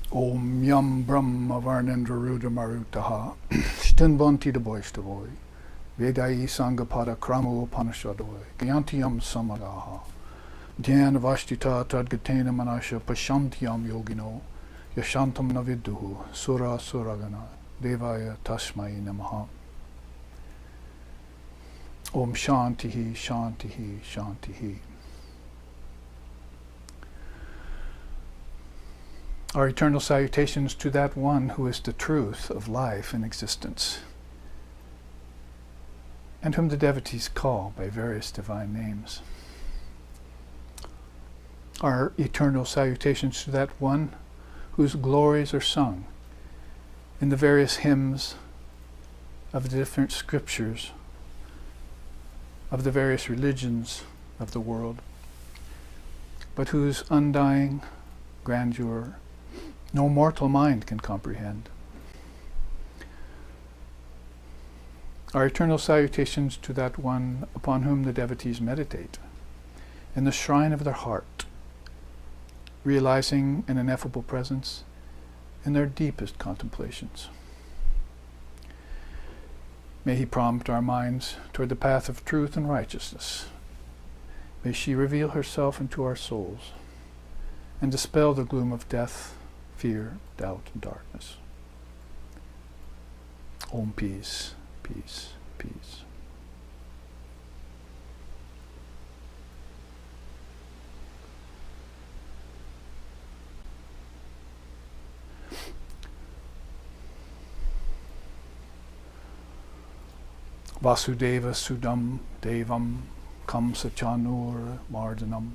Om Yam Brahma Varnendra Rudra Marutaha Stinbanti de Boistavoy Vedai Sangapada Kramo Upanishadoy Gyantiyam Samagaha Dhyan Vashtita Tadgatena Manasha Pashantiyam Yogino Yashantam Naviduhu Sura Suragana Devaya Tasmai Namaha. Om Shantihi Shantihi Shantihi. Our eternal salutations to that one who is the truth of life and existence, and whom the devotees call by various divine names. Our eternal salutations to that one whose glories are sung in the various hymns of the different scriptures of the various religions of the world, but whose undying grandeur no mortal mind can comprehend. Our eternal salutations to that one upon whom the devotees meditate in the shrine of their heart, realizing an ineffable presence in their deepest contemplations. May he prompt our minds toward the path of truth and righteousness. May she reveal herself into our souls and dispel the gloom of death, fear, doubt, and darkness. Om peace, peace, peace. Vasudeva Sudam Devam Kamsa Chanur Mardanam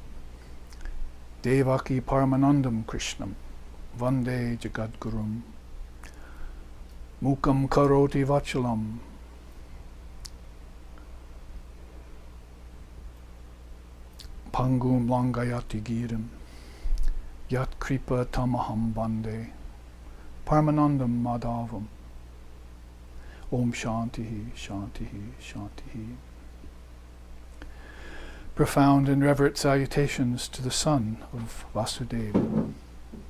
Devaki Paramanandam Krishnam Vande Jagadgurum Mukam Karoti Vachalam Pangum Langayati Giram Yat Kripa Tamaham Vande Paramanandam Madhavam. Om Shantihi, Shantihi, Shantihi. Profound and reverent salutations to the son of Vasudeva,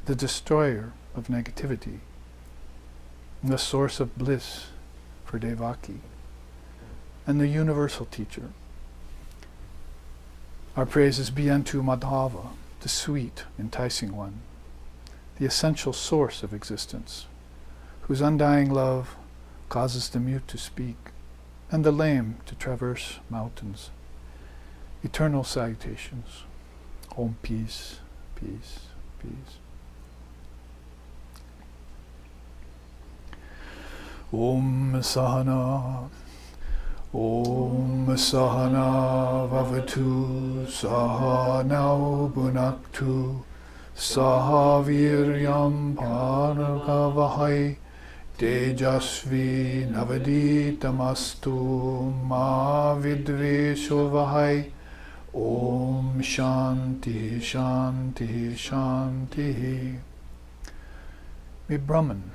the destroyer of negativity, the source of bliss for Devaki, and the universal teacher. Our praises be unto Madhava, the sweet, enticing one, the essential source of existence, whose undying love causes the mute to speak, and the lame to traverse mountains. Eternal salutations. Om peace, peace, peace. Om Sahana, Om Sahana Vavatu, Sahanau Bhunaktu, Sahaviryam Bhargavahai, Tejasvi Navaditamastu Ma Vidvesho Vahai. Om Shanti Shanti Shanti. May Brahman,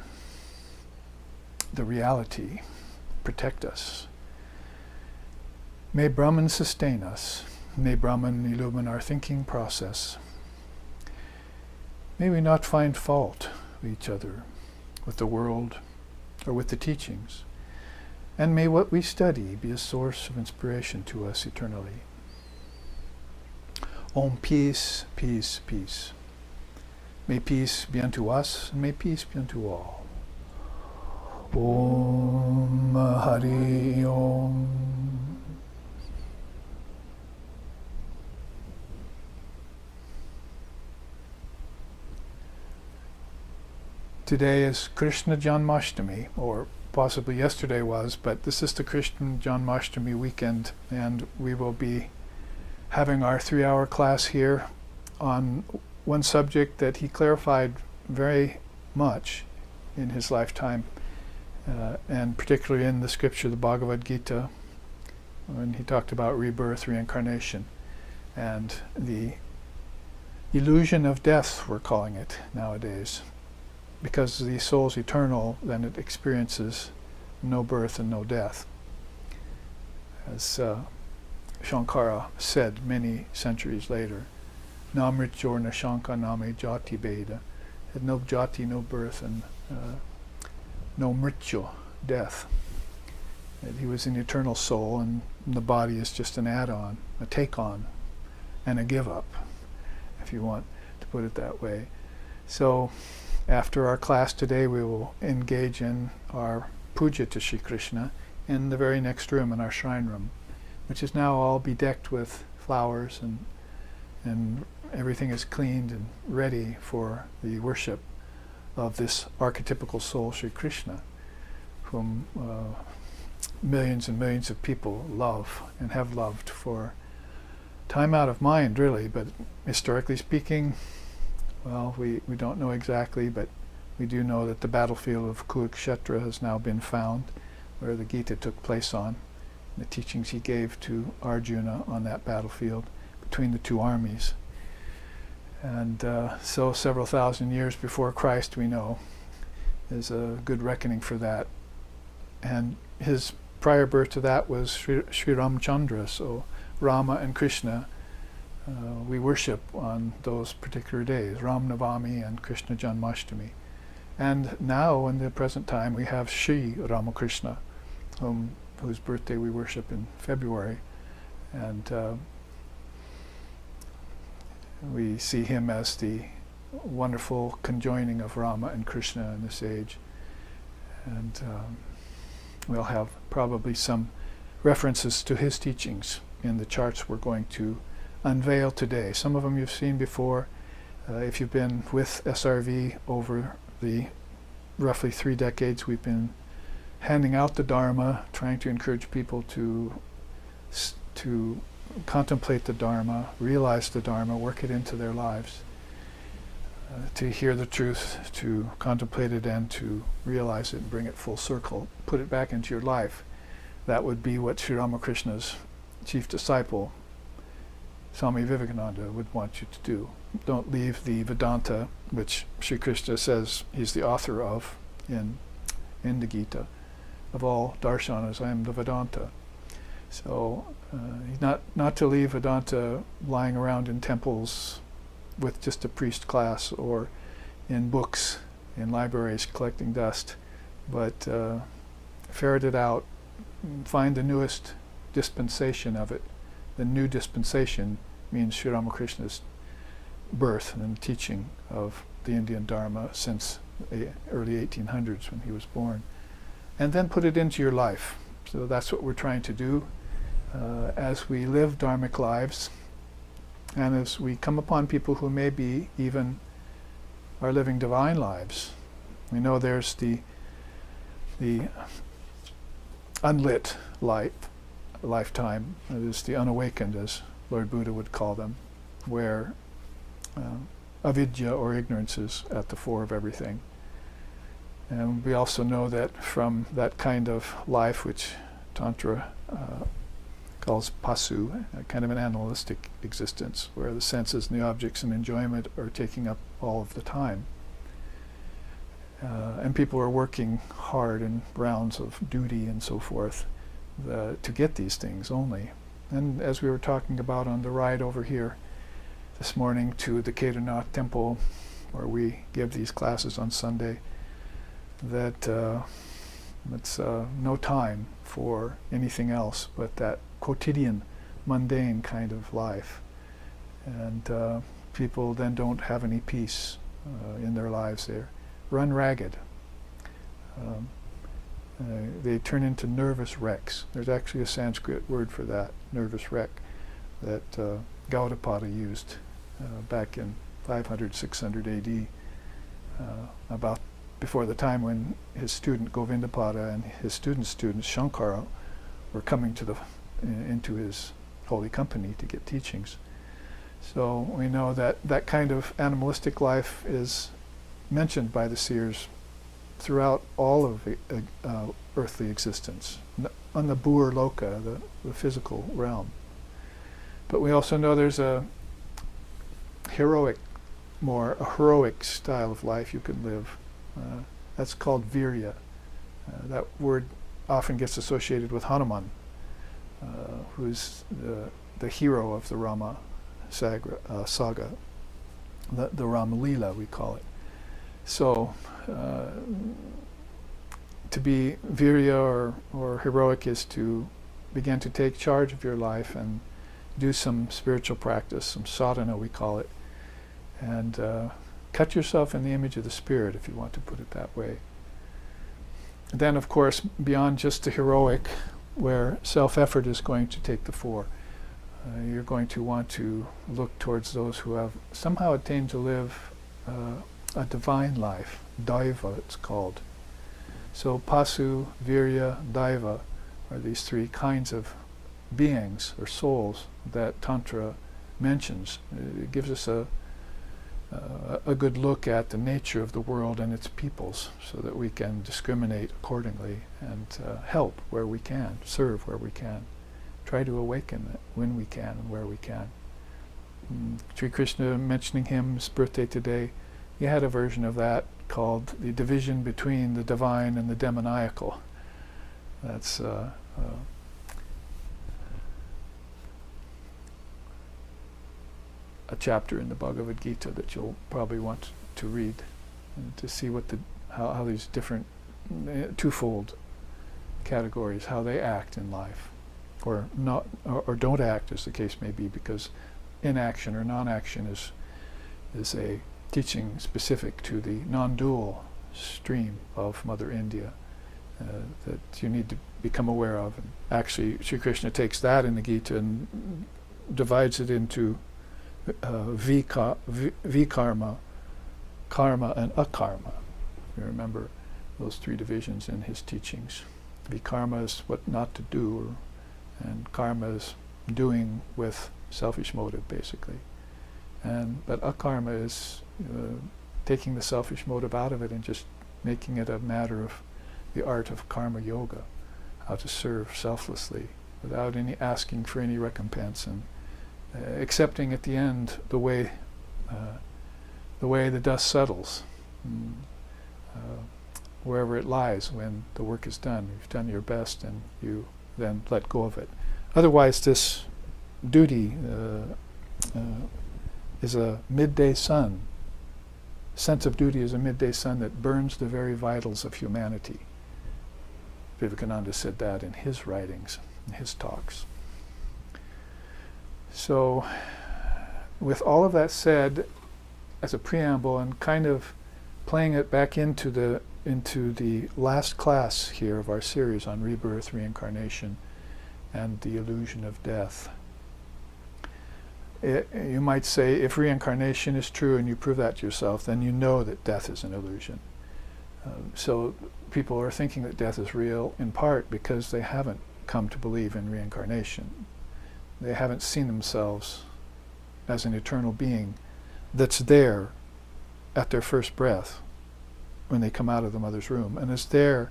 the reality, protect us. May Brahman sustain us. May Brahman illumine our thinking process. May we not find fault with each other, with the world, or with the teachings, and may what we study be a source of inspiration to us eternally. Om peace, peace, peace. May peace be unto us, and may peace be unto all. Om Hari Om. Today is Krishna Janmashtami, or possibly yesterday was, but this is the Krishna Janmashtami weekend, and we will be having our 3-hour class here on one subject that he clarified very much in his lifetime, and particularly in the scripture, the Bhagavad Gita, when he talked about rebirth, reincarnation, and the illusion of death, we're calling it nowadays. Because the soul's eternal, then it experiences no birth and no death. As Shankara said many centuries later, Namrityur Nashanka Name Jati Beda had no jati, no birth, and no mrityu, death. That he was an eternal soul, and the body is just an add-on, a take-on, and a give-up, if you want to put it that way. So after our class today, we will engage in our puja to Sri Krishna in the very next room, in our shrine room, which is now all bedecked with flowers, and everything is cleaned and ready for the worship of this archetypical soul, Sri Krishna, whom millions and millions of people love and have loved for time out of mind, really. But historically speaking, well, we don't know exactly, but we do know that the battlefield of Kurukshetra has now been found, where the Gita took place on, the teachings he gave to Arjuna on that battlefield between the two armies. And so several thousand years before Christ, we know, is a good reckoning for that. And his prior birth to that was Sri Ramchandra, so Rama and Krishna we worship on those particular days, Ram Navami and Krishna Janmashtami. And now, in the present time, we have Sri Ramakrishna, whose birthday we worship in February. And we see him as the wonderful conjoining of Rama and Krishna in this age. And we'll have probably some references to his teachings in the charts we're going to unveil today. Some of them you've seen before. If you've been with SRV over the roughly 3 decades, we've been handing out the Dharma, trying to encourage people to contemplate the Dharma, realize the Dharma, work it into their lives, to hear the truth, to contemplate it, and to realize it and bring it full circle, put it back into your life. That would be what Sri Ramakrishna's chief disciple, Swami Vivekananda, would want you to do. Don't leave the Vedanta, which Sri Krishna says he's the author of in the Gita. Of all darshanas, I am the Vedanta. So not to leave Vedanta lying around in temples with just a priest class or in books in libraries collecting dust, but ferret it out, find the newest dispensation of it. The new dispensation means Sri Ramakrishna's birth and teaching of the Indian Dharma since the early 1800s when he was born. And then put it into your life. So that's what we're trying to do as we live dharmic lives, and as we come upon people who maybe even are living divine lives. We know there's the unlit lifetime, that is the unawakened, as Lord Buddha would call them, where avidya, or ignorance, is at the fore of everything. And we also know that from that kind of life, which Tantra calls pasu, kind of an animalistic existence, where the senses and the objects and enjoyment are taking up all of the time. And people are working hard in rounds of duty and so forth to get these things only. And as we were talking about on the ride over here this morning to the Kedarnath temple, where we give these classes on Sunday, that it's no time for anything else but that quotidian, mundane kind of life. And people then don't have any peace in their lives. They run ragged. They turn into nervous wrecks. There's actually a Sanskrit word for that, nervous wreck, that Gaudapada used back in 500, 600 AD, about before the time when his student Govindapada and his student Shankara were coming into his holy company to get teachings. So we know that that kind of animalistic life is mentioned by the seers throughout all of earthly existence, on the Bhur Loka, the physical realm. But we also know there's a heroic style of life you can live. That's called virya. That word often gets associated with Hanuman, who's the hero of the Rama saga, the Rama Leela, we call it. So to be virya or heroic is to begin to take charge of your life and do some spiritual practice, some sadhana we call it, and cut yourself in the image of the spirit, if you want to put it that way. Then, of course, beyond just the heroic, where self-effort is going to take the fore, you're going to want to look towards those who have somehow attained to live a divine life. Daiva, it's called. So pasu, virya, daiva are these three kinds of beings or souls that Tantra mentions. It gives us a good look at the nature of the world and its peoples, so that we can discriminate accordingly and help where we can, serve where we can, try to awaken it when we can and where we can. Sri Krishna, mentioning his birthday today, he had a version of that called the division between the divine and the demoniacal. That's a chapter in the Bhagavad Gita that you'll probably want to read and to see what how these different twofold categories, how they act in life, or not, or don't act, as the case may be, because inaction or non-action is a teaching specific to the non-dual stream of Mother India that you need to become aware of. And actually, Sri Krishna takes that in the Gita and divides it into vikarma, karma, and akarma. You remember those three divisions in his teachings. Vikarma is what not to do, and karma is doing with selfish motive, basically. But akarma is taking the selfish motive out of it and just making it a matter of the art of karma yoga, how to serve selflessly without any asking for any recompense, and accepting at the end the way the dust settles, wherever it lies when the work is done. You've done your best and you then let go of it. Otherwise, this duty is a midday sun. Sense of duty is a midday sun that burns the very vitals of humanity. Vivekananda said that in his writings, in his talks. So, with all of that said, as a preamble, and kind of playing it back into the last class here of our series on rebirth, reincarnation, and the illusion of death. You might say, if reincarnation is true and you prove that to yourself, then you know that death is an illusion. So people are thinking that death is real in part because they haven't come to believe in reincarnation. They haven't seen themselves as an eternal being that's there at their first breath when they come out of the mother's womb, and is there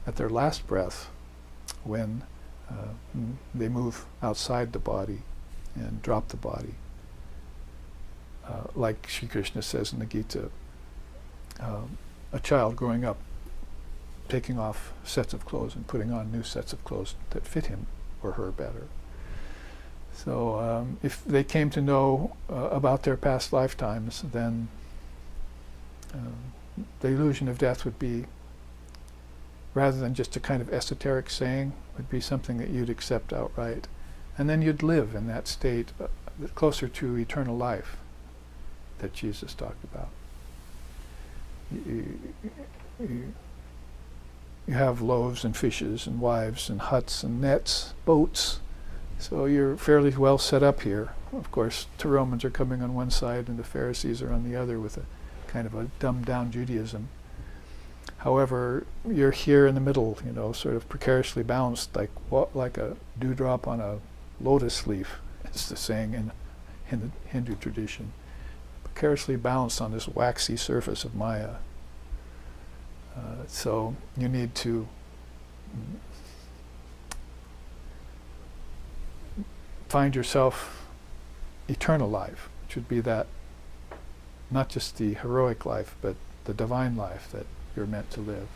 at their last breath when they move outside the body and drop the body. Like Sri Krishna says in the Gita, a child growing up, taking off sets of clothes and putting on new sets of clothes that fit him or her better. So if they came to know about their past lifetimes, then the illusion of death would be, rather than just a kind of esoteric saying, would be something that you'd accept outright. And then you'd live in that state closer to eternal life that Jesus talked about. You have loaves and fishes and wives and huts and nets, boats, so you're fairly well set up here. Of course, the Romans are coming on one side and the Pharisees are on the other with a kind of a dumbed-down Judaism. However, you're here in the middle, sort of precariously balanced, like a dewdrop on a lotus leaf, is the saying in the Hindu tradition. Precariously balanced on this waxy surface of Maya. So you need to find yourself eternal life, which would be that, not just the heroic life, but the divine life that you're meant to live,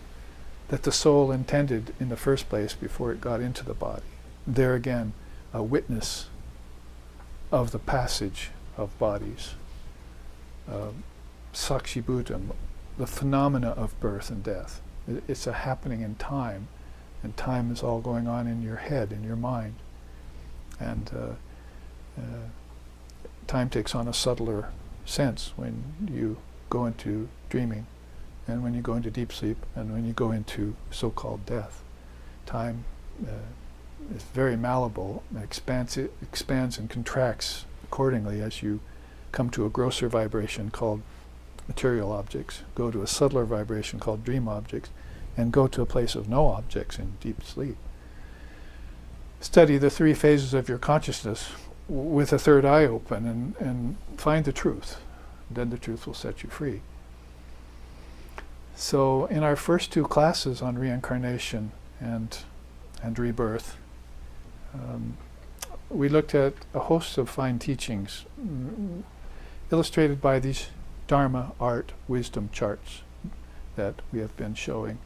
that the soul intended in the first place before it got into the body. There again, a witness of the passage of bodies. Sakshi Bhutam, the phenomena of birth and death. It's a happening in time, and time is all going on in your head, in your mind. And time takes on a subtler sense when you go into dreaming, and when you go into deep sleep, and when you go into so-called death. Time is very malleable, and expands and contracts accordingly as you come to a grosser vibration called material objects, go to a subtler vibration called dream objects, and go to a place of no objects in deep sleep. Study the three phases of your consciousness with a third eye open, and find the truth. Then the truth will set you free. So in our first two classes on reincarnation and rebirth, we looked at a host of fine teachings illustrated by these Dharma, art, wisdom charts that we have been showing.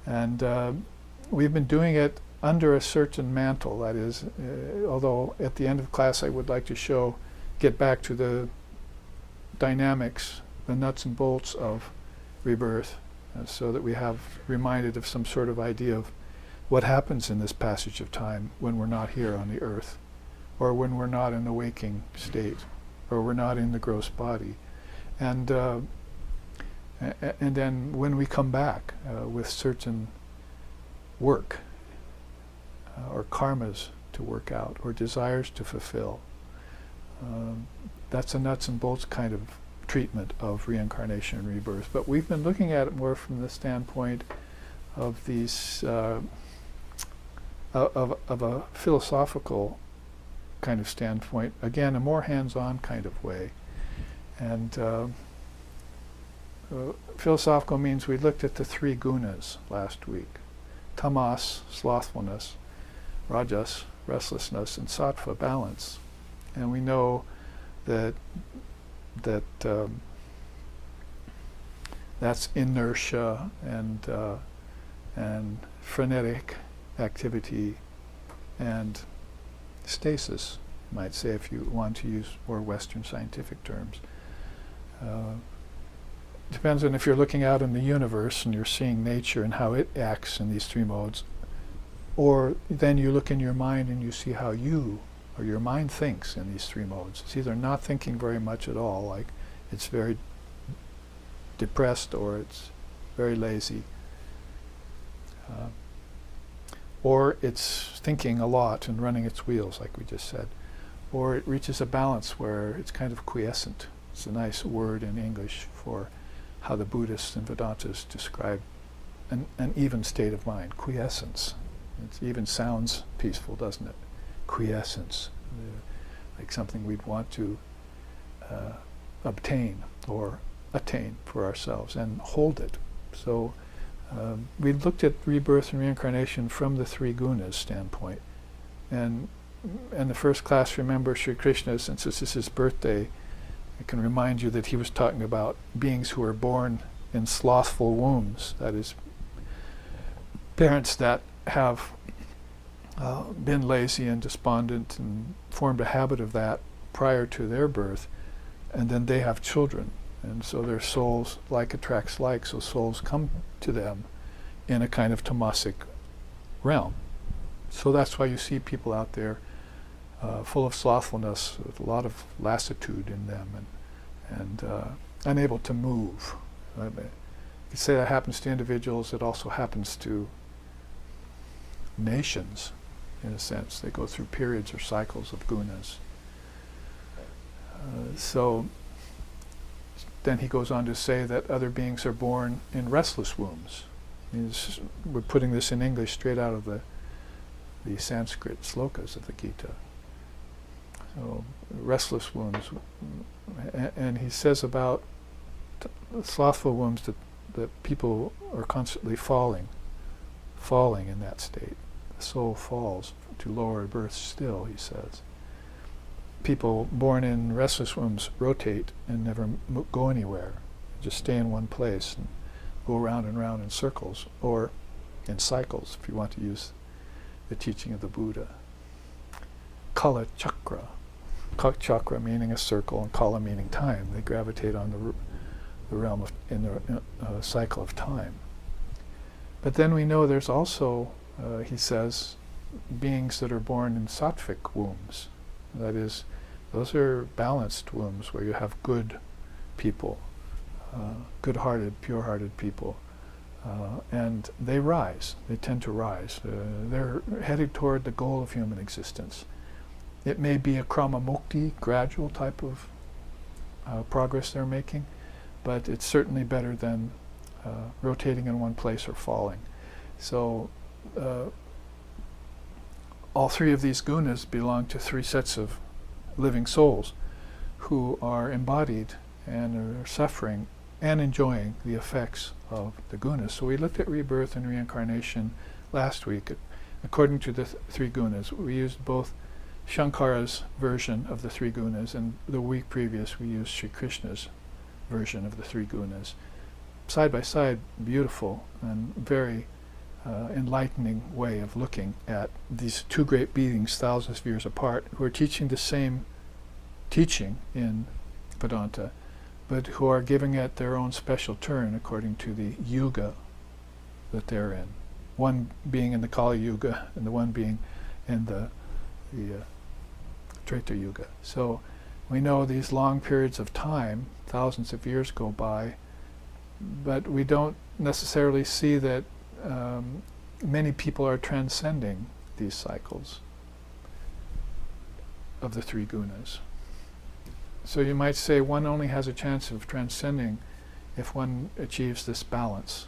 And we've been doing it under a certain mantle, that is, although at the end of class I would like to get back to the dynamics, the nuts and bolts of rebirth, so that we have reminded of some sort of idea of what happens in this passage of time when we're not here on the earth, or when we're not in the waking state, or we're not in the gross body. And then when we come back with certain work, or karmas to work out, or desires to fulfill, that's a nuts and bolts kind of treatment of reincarnation and rebirth. But we've been looking at it more from the standpoint of these of a philosophical kind of standpoint, again a more hands-on kind of way. And philosophical means we looked at the three gunas last week: tamas, slothfulness; rajas, restlessness; and sattva, balance. And we know that that's inertia and frenetic activity and stasis, you might say, if you want to use more Western scientific terms. Depends on if you're looking out in the universe and you're seeing nature and how it acts in these three modes, or then you look in your mind and you see how you or your mind thinks in these three modes. It's either not thinking very much at all, like it's very depressed, or it's very lazy, or it's thinking a lot and running its wheels, like we just said, or it reaches a balance where it's kind of quiescent. It's a nice word in English for how the Buddhists and Vedantas describe an even state of mind, quiescence. It even sounds peaceful, doesn't it? Quiescence, like something we'd want to obtain or attain for ourselves and hold it. So we looked at rebirth and reincarnation from the three gunas standpoint. And in the first class, remember, Sri Krishna, since this is his birthday, I can remind you that he was talking about beings who are born in slothful wombs, that is, parents that have been lazy and despondent and formed a habit of that prior to their birth, and then they have children, and so their souls, like attracts like, so souls come to them in a kind of tamasic realm. So that's why you see people out there full of slothfulness, with a lot of lassitude in them, and unable to move. You could say that happens to individuals. It also happens to nations, in a sense. They go through periods or cycles of gunas. So then he goes on to say that other beings are born in restless wombs. We're putting this in English straight out of the Sanskrit slokas of the Gita. So restless wombs, and he says about slothful wombs that people are constantly falling in that state. The soul falls to lower births still, he says. People born in restless wombs rotate and never go anywhere, just stay in one place and go round and round in circles, or in cycles, if you want to use the teaching of the Buddha. Kala chakra. Chakra meaning a circle, and kala meaning time. They gravitate on the realm of, in the cycle of time. But then we know there's also, he says, beings that are born in sattvic wombs. That is, those are balanced wombs where you have good people, good-hearted, pure-hearted people. And they rise. They tend to rise. They're headed toward the goal of human existence. It may be a krama mukti, gradual type of progress they're making, but it's certainly better than rotating in one place or falling. So all three of these gunas belong to three sets of living souls who are embodied and are suffering and enjoying the effects of the gunas. So we looked at rebirth and reincarnation last week. According to the three gunas, we used both Shankara's version of the three gunas, and the week previous we used Sri Krishna's version of the three gunas. Side by side, beautiful and very enlightening way of looking at these two great beings thousands of years apart who are teaching the same teaching in Vedanta, but who are giving it their own special turn according to the yuga that they're in. One being in the Kali Yuga and the one being in the Treta Yuga. So we know these long periods of time, thousands of years go by, but we don't necessarily see that many people are transcending these cycles of the three gunas. So you might say one only has a chance of transcending if one achieves this balance,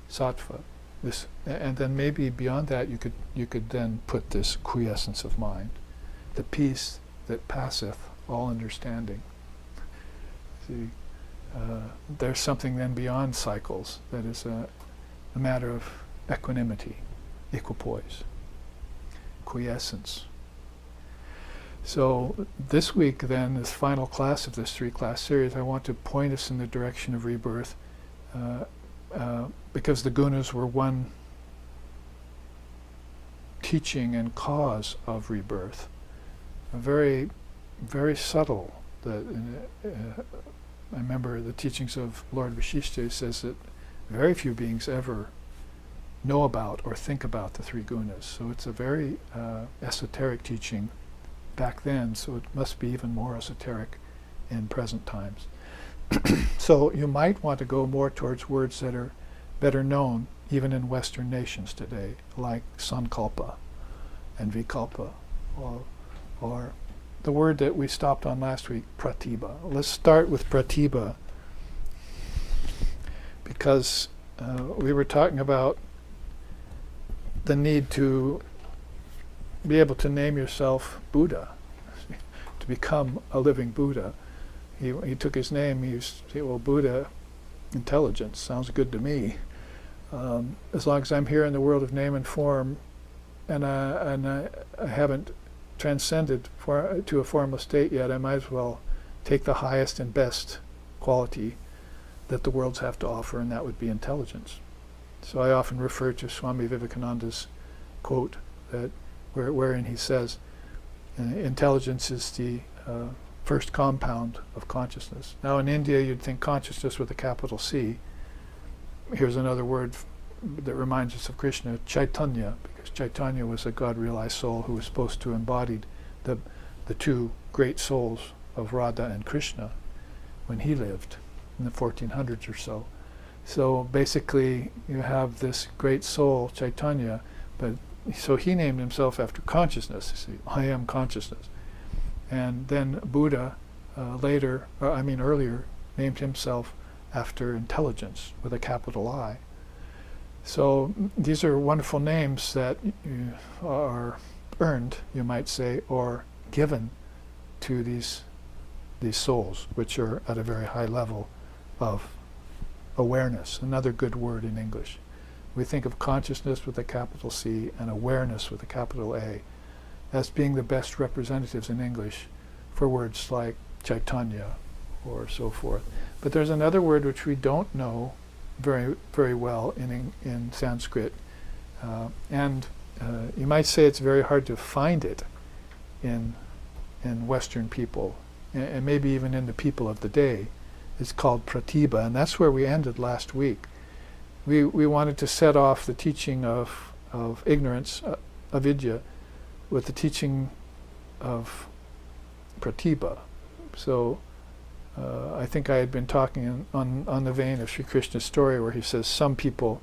sattva. This, and then maybe beyond that you could then put this quiescence of mind, the peace that passeth all understanding. See, there's something then beyond cycles that is a matter of equanimity, equipoise, quiescence. So this week then, this final class of this three-class series, I want to point us in the direction of rebirth, because the gunas were one teaching and cause of rebirth. A very, very subtle. I remember the teachings of Lord Vashishta says that very few beings ever know about or think about the three gunas. So it's a very esoteric teaching back then, so it must be even more esoteric in present times. So you might want to go more towards words that are better known even in Western nations today, like sankalpa and vikalpa, or the word that we stopped on last week, pratibha. Let's start with pratibha, because we were talking about the need to be able to name yourself Buddha, to become a living Buddha. He took his name, he used to say, well, Buddha, intelligence, sounds good to me. As long as I'm here in the world of name and form, and I haven't transcended to a formless state yet, I might as well take the highest and best quality that the worlds have to offer, and that would be intelligence. So I often refer to Swami Vivekananda's quote that wherein he says, intelligence is the first compound of consciousness. Now in India you'd think consciousness with a capital C. Here's another word that reminds us of Krishna, Chaitanya, because Chaitanya was a God-realized soul who was supposed to embody the two great souls of Radha and Krishna when he lived in the 1400s or so. So basically you have this great soul, Chaitanya, but so he named himself after consciousness. You see, I am consciousness. And then Buddha earlier named himself after intelligence with a capital I. So these are wonderful names that are earned, you might say, or given to these souls, which are at a very high level of awareness, another good word in English. We think of consciousness with a capital C and awareness with a capital A as being the best representatives in English for words like Chaitanya or so forth. But there's another word which we don't know very, very well in Sanskrit, and you might say it's very hard to find it in Western people, and maybe even in the people of the day. is called pratibha, and that's where we ended last week. We wanted to set off the teaching of ignorance, avidya, with the teaching of pratibha. So I think I had been talking on the vein of Sri Krishna's story where he says some people,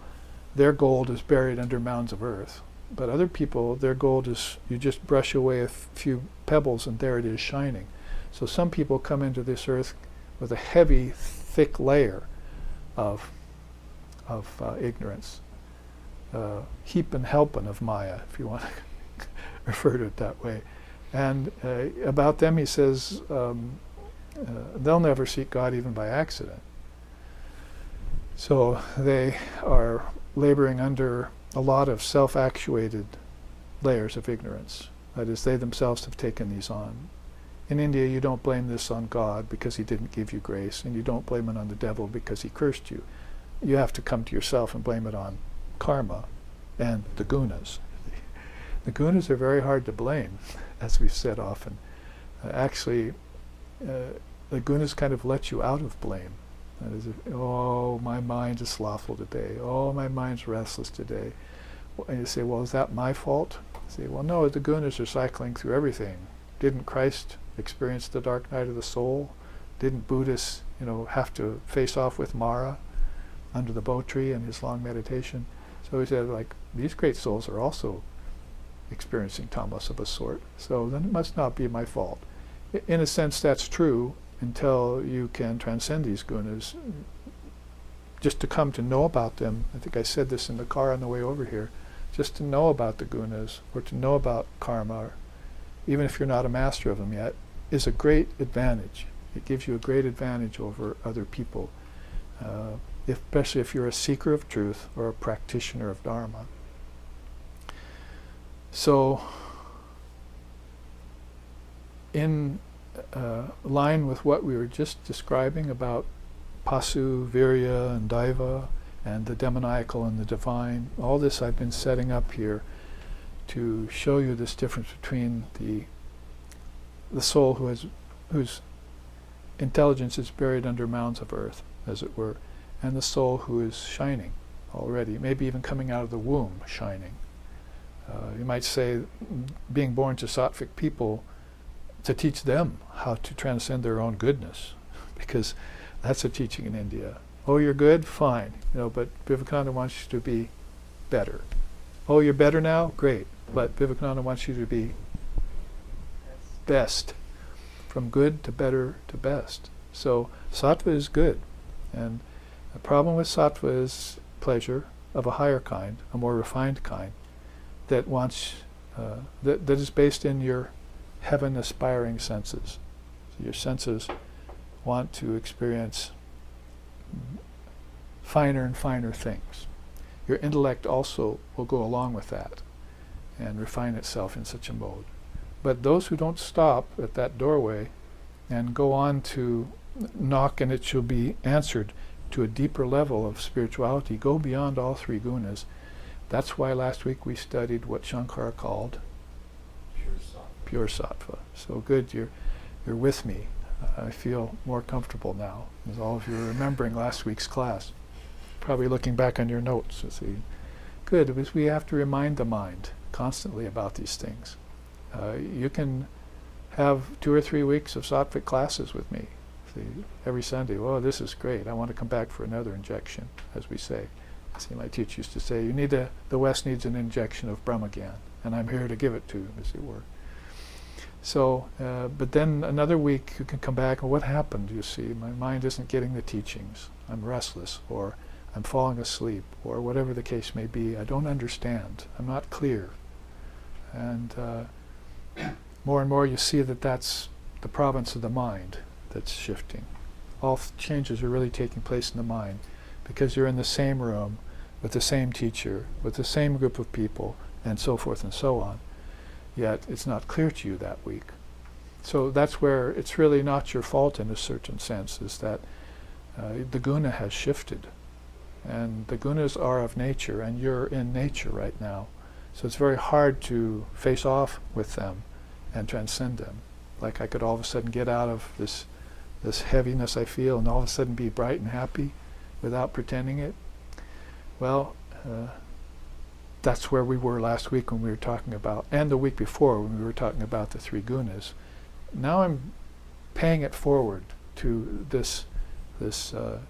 their gold is buried under mounds of earth, but other people, their gold is, you just brush away a few pebbles and there it is shining. So some people come into this earth with a heavy, thick layer of ignorance, heap and helpen of Maya, if you want to refer to it that way. And about them he says, they'll never seek God even by accident. So they are laboring under a lot of self-actuated layers of ignorance. That is, they themselves have taken these on. In India, you don't blame this on God because he didn't give you grace, and you don't blame it on the devil because he cursed you. You have to come to yourself and blame it on karma and the gunas. The gunas are very hard to blame, as we've said often. Actually, the gunas kind of let you out of blame. That is, oh, my mind is slothful today. Oh, my mind's restless today. And you say, well, is that my fault? You say, well, no, the gunas are cycling through everything. Didn't Christ experience the dark night of the soul? Didn't Buddhists, have to face off with Mara under the bo tree in his long meditation? So he said, these great souls are also experiencing tamas of a sort. So then it must not be my fault. In a sense, that's true until you can transcend these gunas. Just to come to know about them, I think I said this in the car on the way over here, just to know about the gunas or to know about karma, even if you're not a master of them yet, is a great advantage. It gives you a great advantage over other people, especially if you're a seeker of truth or a practitioner of Dharma. So, in line with what we were just describing about Pasu, Virya, and Daiva, and the demoniacal and the divine, all this I've been setting up here to show you this difference between the soul whose intelligence is buried under mounds of earth, as it were, and the soul who is shining already, maybe even coming out of the womb shining. You might say, being born to sattvic people, to teach them how to transcend their own goodness, because that's a teaching in India. Oh, you're good? Fine. But Vivekananda wants you to be better. Oh, you're better now? Great. But Vivekananda wants you to be best. From good to better to best. So sattva is good. And the problem with sattva is pleasure of a higher kind, a more refined kind, that wants, that is based in your heaven-aspiring senses. So your senses want to experience finer and finer things. Your intellect also will go along with that and refine itself in such a mode. But those who don't stop at that doorway and go on to knock and it shall be answered to a deeper level of spirituality, go beyond all three gunas. That's why last week we studied what Shankara called pure sattva. So good, you're with me. I feel more comfortable now, as all of you are remembering last week's class. Probably looking back on your notes to see. Good, because we have to remind the mind constantly about these things. You can have 2 or 3 weeks of sattvic classes with me. See, every Sunday, oh, this is great. I want to come back for another injection, as we say. See, my teacher used to say, the West needs an injection of Brahmagyan, and I'm here to give it to you, as it were. So, but then another week you can come back, and what happened? You see, my mind isn't getting the teachings. I'm restless, or I'm falling asleep, or whatever the case may be. I don't understand. I'm not clear. And more and more you see that that's the province of the mind that's shifting. All changes are really taking place in the mind because you're in the same room with the same teacher, with the same group of people, and so forth and so on. Yet it's not clear to you that week. So that's where it's really not your fault in a certain sense, is that the guna has shifted. And the gunas are of nature, and you're in nature right now. So it's very hard to face off with them and transcend them. Like I could all of a sudden get out of this this heaviness I feel, and all of a sudden be bright and happy without pretending it. Well, that's where we were last week when we were talking about, and the week before when we were talking about the three gunas. Now I'm paying it forward to this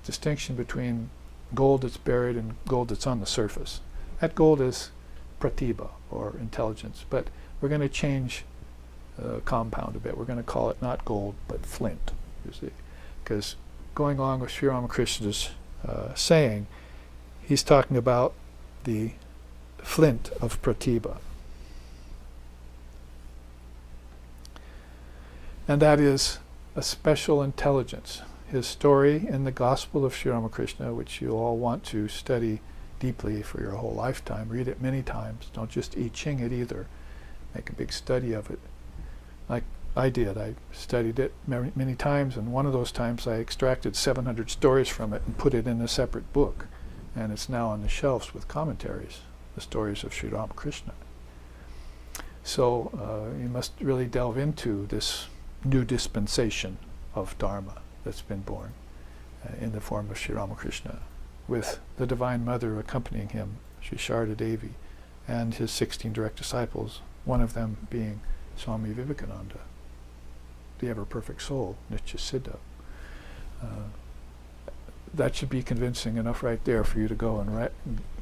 distinction between gold that's buried and gold that's on the surface. That gold is pratibha, or intelligence, but we're going to change compound a bit. We're going to call it not gold, but flint, you see. Because going along with Sri Ramakrishna's saying, he's talking about the flint of pratibha. And that is a special intelligence. His story in the Gospel of Sri Ramakrishna, which you all want to study deeply for your whole lifetime, read it many times, don't just I Ching it either, make a big study of it. Like I did, I studied it many times, and one of those times I extracted 700 stories from it and put it in a separate book, and it's now on the shelves with commentaries, the stories of Sri Ramakrishna. So you must really delve into this new dispensation of Dharma that's been born in the form of Sri Ramakrishna, with the Divine Mother accompanying him, Sri Sharda Devi, and his 16 direct disciples, one of them being Swami Vivekananda, the ever-perfect soul, Nityasiddha. That should be convincing enough right there for you to go and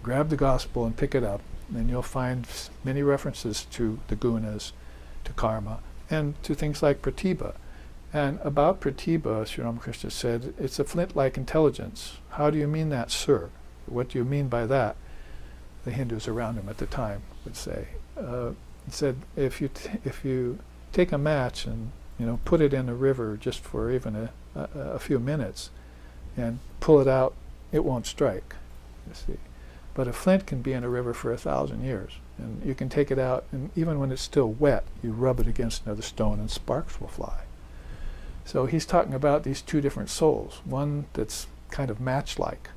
grab the Gospel and pick it up, and you'll find many references to the gunas, to karma, and to things like pratibha. And about pratibha, Sri Ramakrishna said, it's a flint-like intelligence. How do you mean that, sir? What do you mean by that? The Hindus around him at the time would say. He said, if you take a match and put it in a river just for even a few minutes and pull it out, it won't strike, you see. But a flint can be in a river for 1,000 years, and you can take it out, and even when it's still wet, you rub it against another stone and sparks will fly. So he's talking about these two different souls, one that's kind of match-like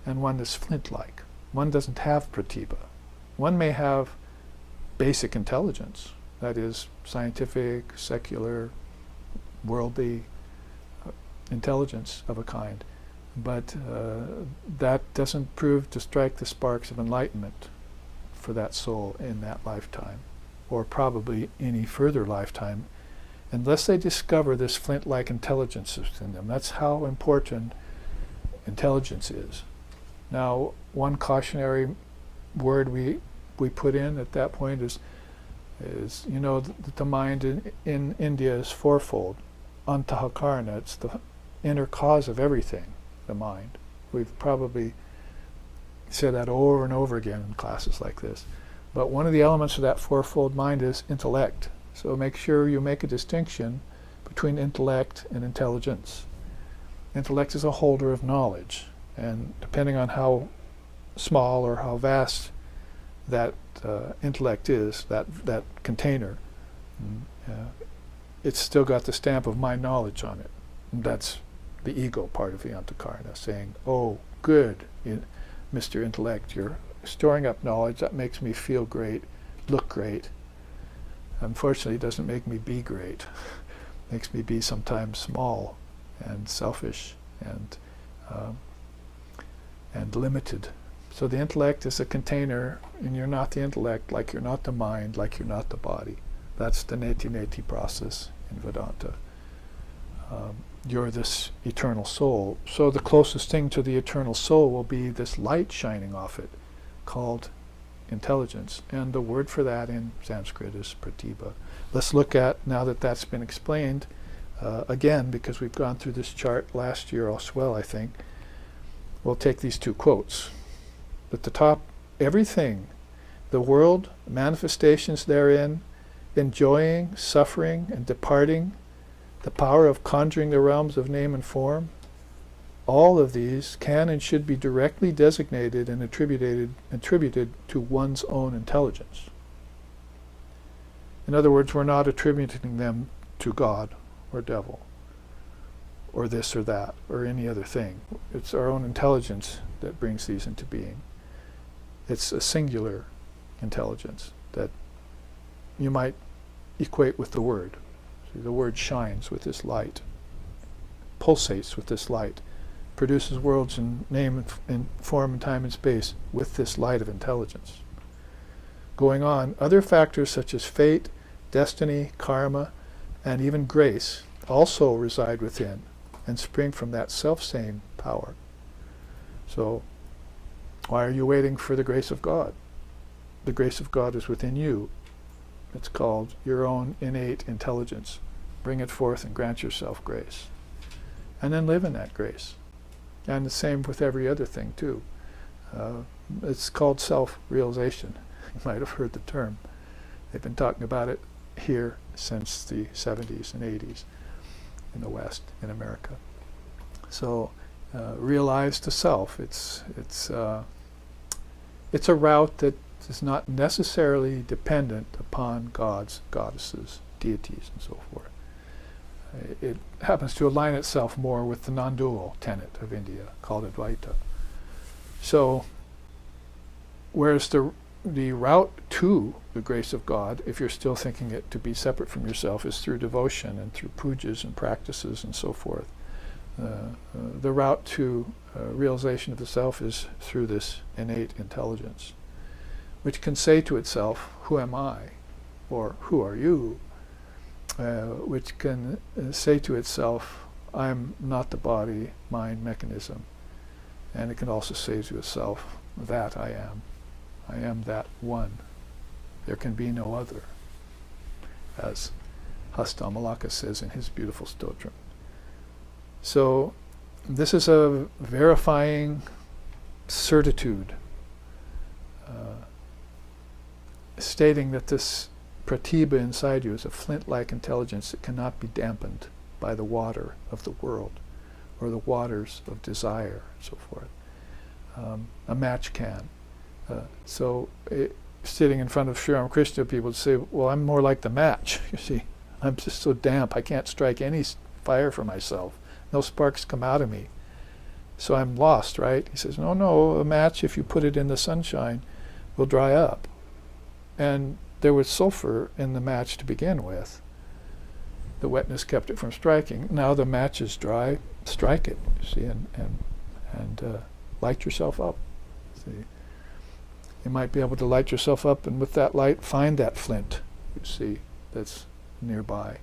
and one that's flint-like. One doesn't have pratibha. One may have basic intelligence, that is scientific, secular, worldly intelligence of a kind, but that doesn't prove to strike the sparks of enlightenment for that soul in that lifetime, or probably any further lifetime, unless they discover this flint-like intelligence in them. That's how important intelligence is. Now, one cautionary word we put in at that point is the mind in India is fourfold. Antahakarana, it's the inner cause of everything, the mind. We've probably said that over and over again in classes like this. But one of the elements of that fourfold mind is intellect. So make sure you make a distinction between intellect and intelligence. Intellect is a holder of knowledge, and depending on how small or how vast that intellect is, that container, it's still got the stamp of my knowledge on it. And that's the ego part of the antakarana, saying, oh, good, Mr. Intellect, you're storing up knowledge, that makes me feel great, look great. Unfortunately, it doesn't make me be great. It makes me be sometimes small and selfish and limited. So the intellect is a container, and you're not the intellect, like you're not the mind, like you're not the body. That's the neti-neti process in Vedanta. You're this eternal soul. So the closest thing to the eternal soul will be this light shining off it, called intelligence. And the word for that in Sanskrit is pratibha. Let's look at, now that that's been explained, again, because we've gone through this chart last year as well, I think, we'll take these two quotes. At the top, everything, the world, manifestations therein, enjoying, suffering, and departing, the power of conjuring the realms of name and form, all of these can and should be directly designated and attributed to one's own intelligence. In other words, we're not attributing them to God or devil or this or that or any other thing. It's our own intelligence that brings these into being. It's a singular intelligence that you might equate with the word. See, the word shines with this light. pulsates with this light, produces worlds in name and form and time and space with this light of intelligence. Going on, other factors such as fate, destiny, karma, and even grace also reside within and spring from that self-same power. So, why are you waiting for the grace of God? The grace of God is within you. It's called your own innate intelligence. Bring it forth and grant yourself grace. And then live in that grace. And the same with every other thing too. It's called self-realization. You might have heard the term. They've been talking about it here since the 70s and 80s in the West, in America. So realize the self. It's a route that is not necessarily dependent upon gods, goddesses, deities, and so forth. It happens to align itself more with the non-dual tenet of India, called Advaita. So, whereas the route to the grace of God, if you're still thinking it to be separate from yourself, is through devotion and through pujas and practices and so forth. The route to realization of the self is through this innate intelligence, which can say to itself, who am I? Or who are you? Which can say to itself, I'm not the body, mind, mechanism. And it can also say to itself, that I am. I am that one. There can be no other, as Hastamalaka says in his beautiful stotram. So this is a verifying certitude, stating that this pratibha inside you is a flint-like intelligence that cannot be dampened by the water of the world or the waters of desire and so forth. A match can. Sitting in front of Sri Ramakrishna, people would say, well, I'm more like the match. You see, I'm just so damp, I can't strike any fire for myself. No sparks come out of me. So I'm lost, right? He says, no, a match, if you put it in the sunshine, will dry up. And there was sulfur in the match to begin with. The wetness kept it from striking. Now the match is dry, strike it, you see, and light yourself up. See, you might be able to light yourself up, and with that light, find that flint, you see, that's nearby.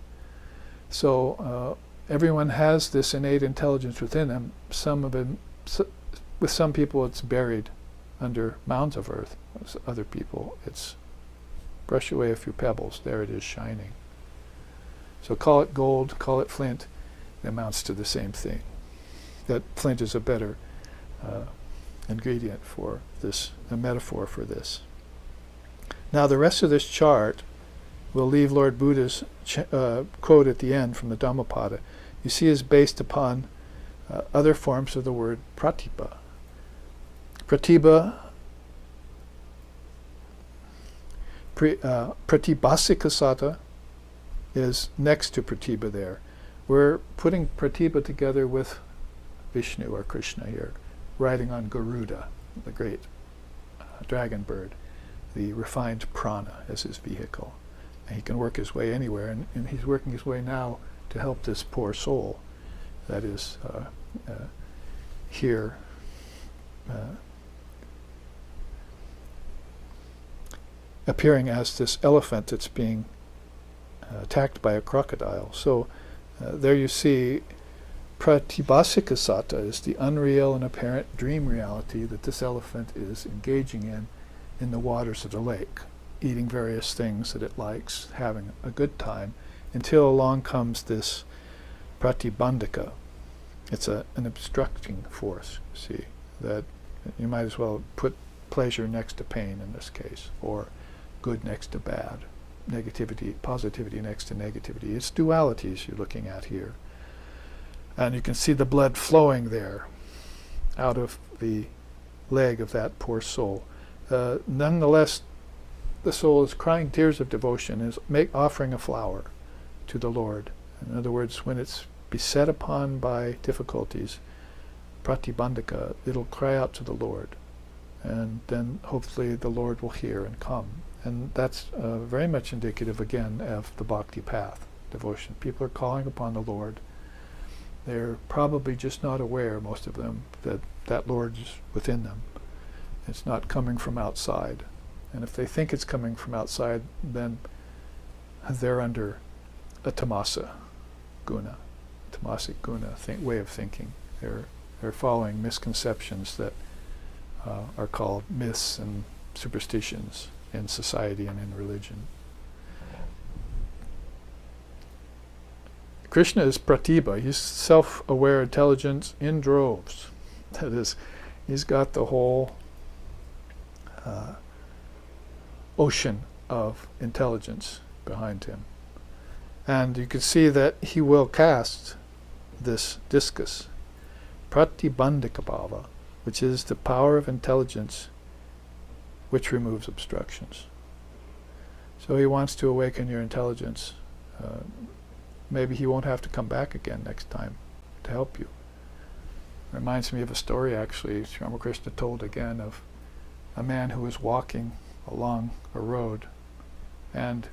So everyone has this innate intelligence within them. With some people, it's buried under mounds of earth. With other people, it's brush away a few pebbles. There it is, shining. So call it gold, call it flint. It amounts to the same thing. That flint is a better ingredient for this, a metaphor for this. Now the rest of this chart, we'll leave Lord Buddha's quote at the end from the Dhammapada. You see, is based upon other forms of the word pratibha. Pratibha, pratibhasikasata is next to pratibha there. We're putting pratibha together with Vishnu or Krishna here, riding on Garuda, the great dragon bird, the refined prana as his vehicle. And he can work his way anywhere, and he's working his way now to help this poor soul that is here appearing as this elephant that's being attacked by a crocodile. So there you see pratibhasikasata is the unreal and apparent dream reality that this elephant is engaging in the waters of the lake, eating various things that it likes, having a good time, until along comes this pratibandhaka. It's an obstructing force, you see, that you might as well put pleasure next to pain in this case, or good next to bad, negativity, positivity next to negativity. It's dualities you're looking at here. And you can see the blood flowing there out of the leg of that poor soul. Nonetheless, the soul is crying tears of devotion, is offering a flower to the Lord. In other words, when it's beset upon by difficulties, pratibandhaka, it'll cry out to the Lord. And then hopefully the Lord will hear and come. And that's very much indicative, again, of the bhakti path, devotion. People are calling upon the Lord, They're probably just not aware, most of them, that that Lord is within them. It's not coming from outside. And if they think it's coming from outside, then they're under a tamasic guna way of thinking. They're following misconceptions that are called myths and superstitions in society and in religion. Krishna is pratibha. He's self-aware intelligence in droves. That is, he's got the whole ocean of intelligence behind him. And you can see that he will cast this discus, pratibandhika bhava, which is the power of intelligence which removes obstructions. So he wants to awaken your intelligence. Maybe he won't have to come back again next time to help you. Reminds me of a story, actually, Sri Ramakrishna told again, of a man who was walking along a road. And,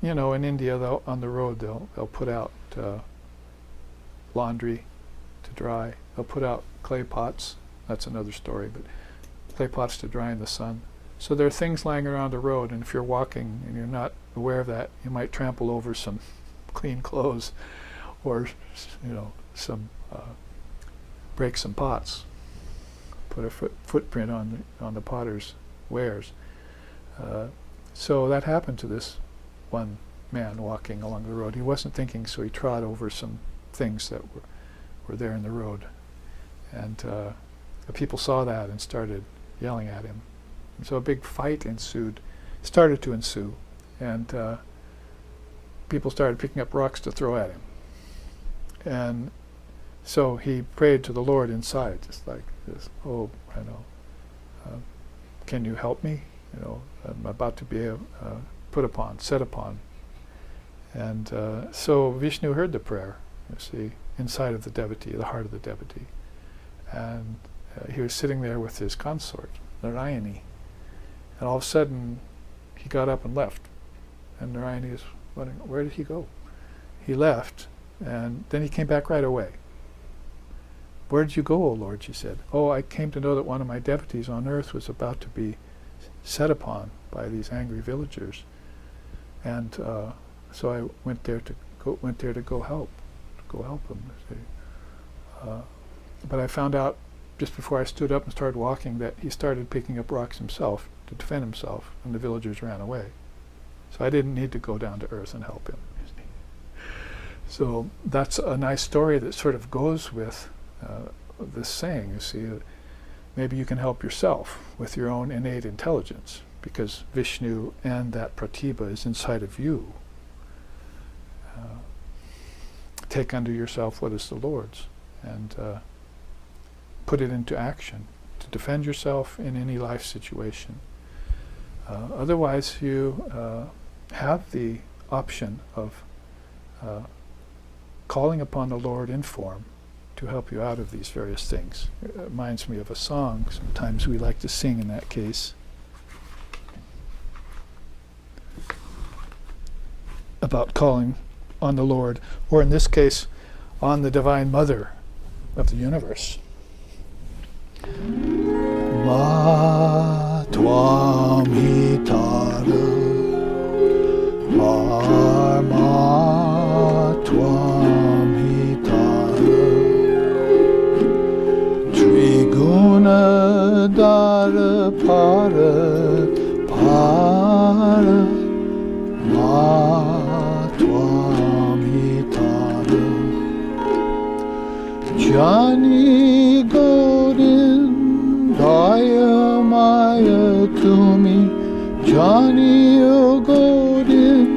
you know, in India, on the road, they'll put out laundry to dry. They'll put out clay pots. That's another story, but clay pots to dry in the sun. So there are things lying around the road, and if you're walking and you're not aware of that, you might trample over some clean clothes, or, you know, break some pots, put a footprint on the potter's wares. So that happened to this one man walking along the road. He wasn't thinking, so he trod over some things that were there in the road, and the people saw that and started yelling at him. And so a big fight started to ensue, and people started picking up rocks to throw at him. And so he prayed to the Lord inside, just like this, oh, I know, can you help me? You know, I'm about to be set upon. And so Vishnu heard the prayer, you see, inside of the devotee, the heart of the devotee. And he was sitting there with his consort, Narayani. And all of a sudden, he got up and left. And Narayani is wondering, where did he go? He left, and then he came back right away. Where did you go, O Lord? She said. Oh, I came to know that one of my devotees on earth was about to be set upon by these angry villagers, and so I went there to go help him. But I found out just before I stood up and started walking that he started picking up rocks himself to defend himself, and the villagers ran away. So I didn't need to go down to earth and help him. So that's a nice story that sort of goes with this saying. You see, maybe you can help yourself with your own innate intelligence, because Vishnu and that pratibha is inside of you. Take unto yourself what is the Lord's, and put it into action to defend yourself in any life situation. Otherwise, you have the option of calling upon the Lord in form to help you out of these various things. It reminds me of a song sometimes we like to sing in that case, about calling on the Lord, or in this case, on the Divine Mother of the universe. Ma tvam hitara, ma tvam hitara, triguna dara para, ma tvam hitara, Jani Godin Daya Maya Tumi, Jani Godin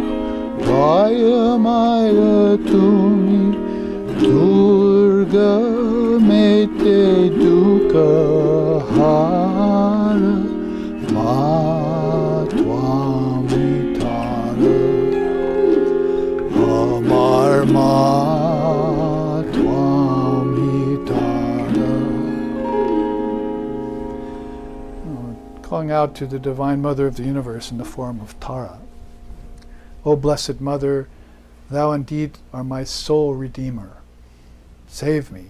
Daya Maya Tumi, Durga Mete Dukkha Hara, Ma Tvam Hitara, Amar Ma Tvam Hitara. Calling out to the Divine Mother of the universe in the form of Tara. O Blessed Mother, Thou indeed are my sole Redeemer. Save me.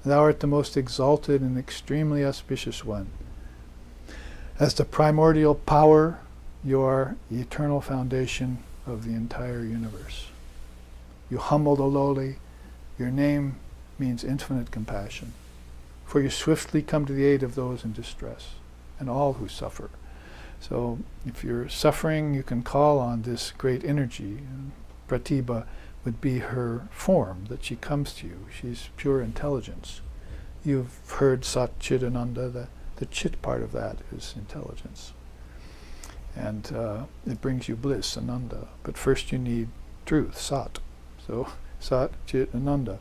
Thou art the most exalted and extremely auspicious one. As the primordial power, you are the eternal foundation of the entire universe. You humble the lowly. Your name means infinite compassion. For you swiftly come to the aid of those in distress and all who suffer. So if you're suffering, you can call on this great energy. Pratibha would be her form, that she comes to you. She's pure intelligence. You've heard Sat Chidananda, the chit part of that is intelligence. And it brings you bliss, ananda. But first you need truth, Sat. So Sat Chit Ananda,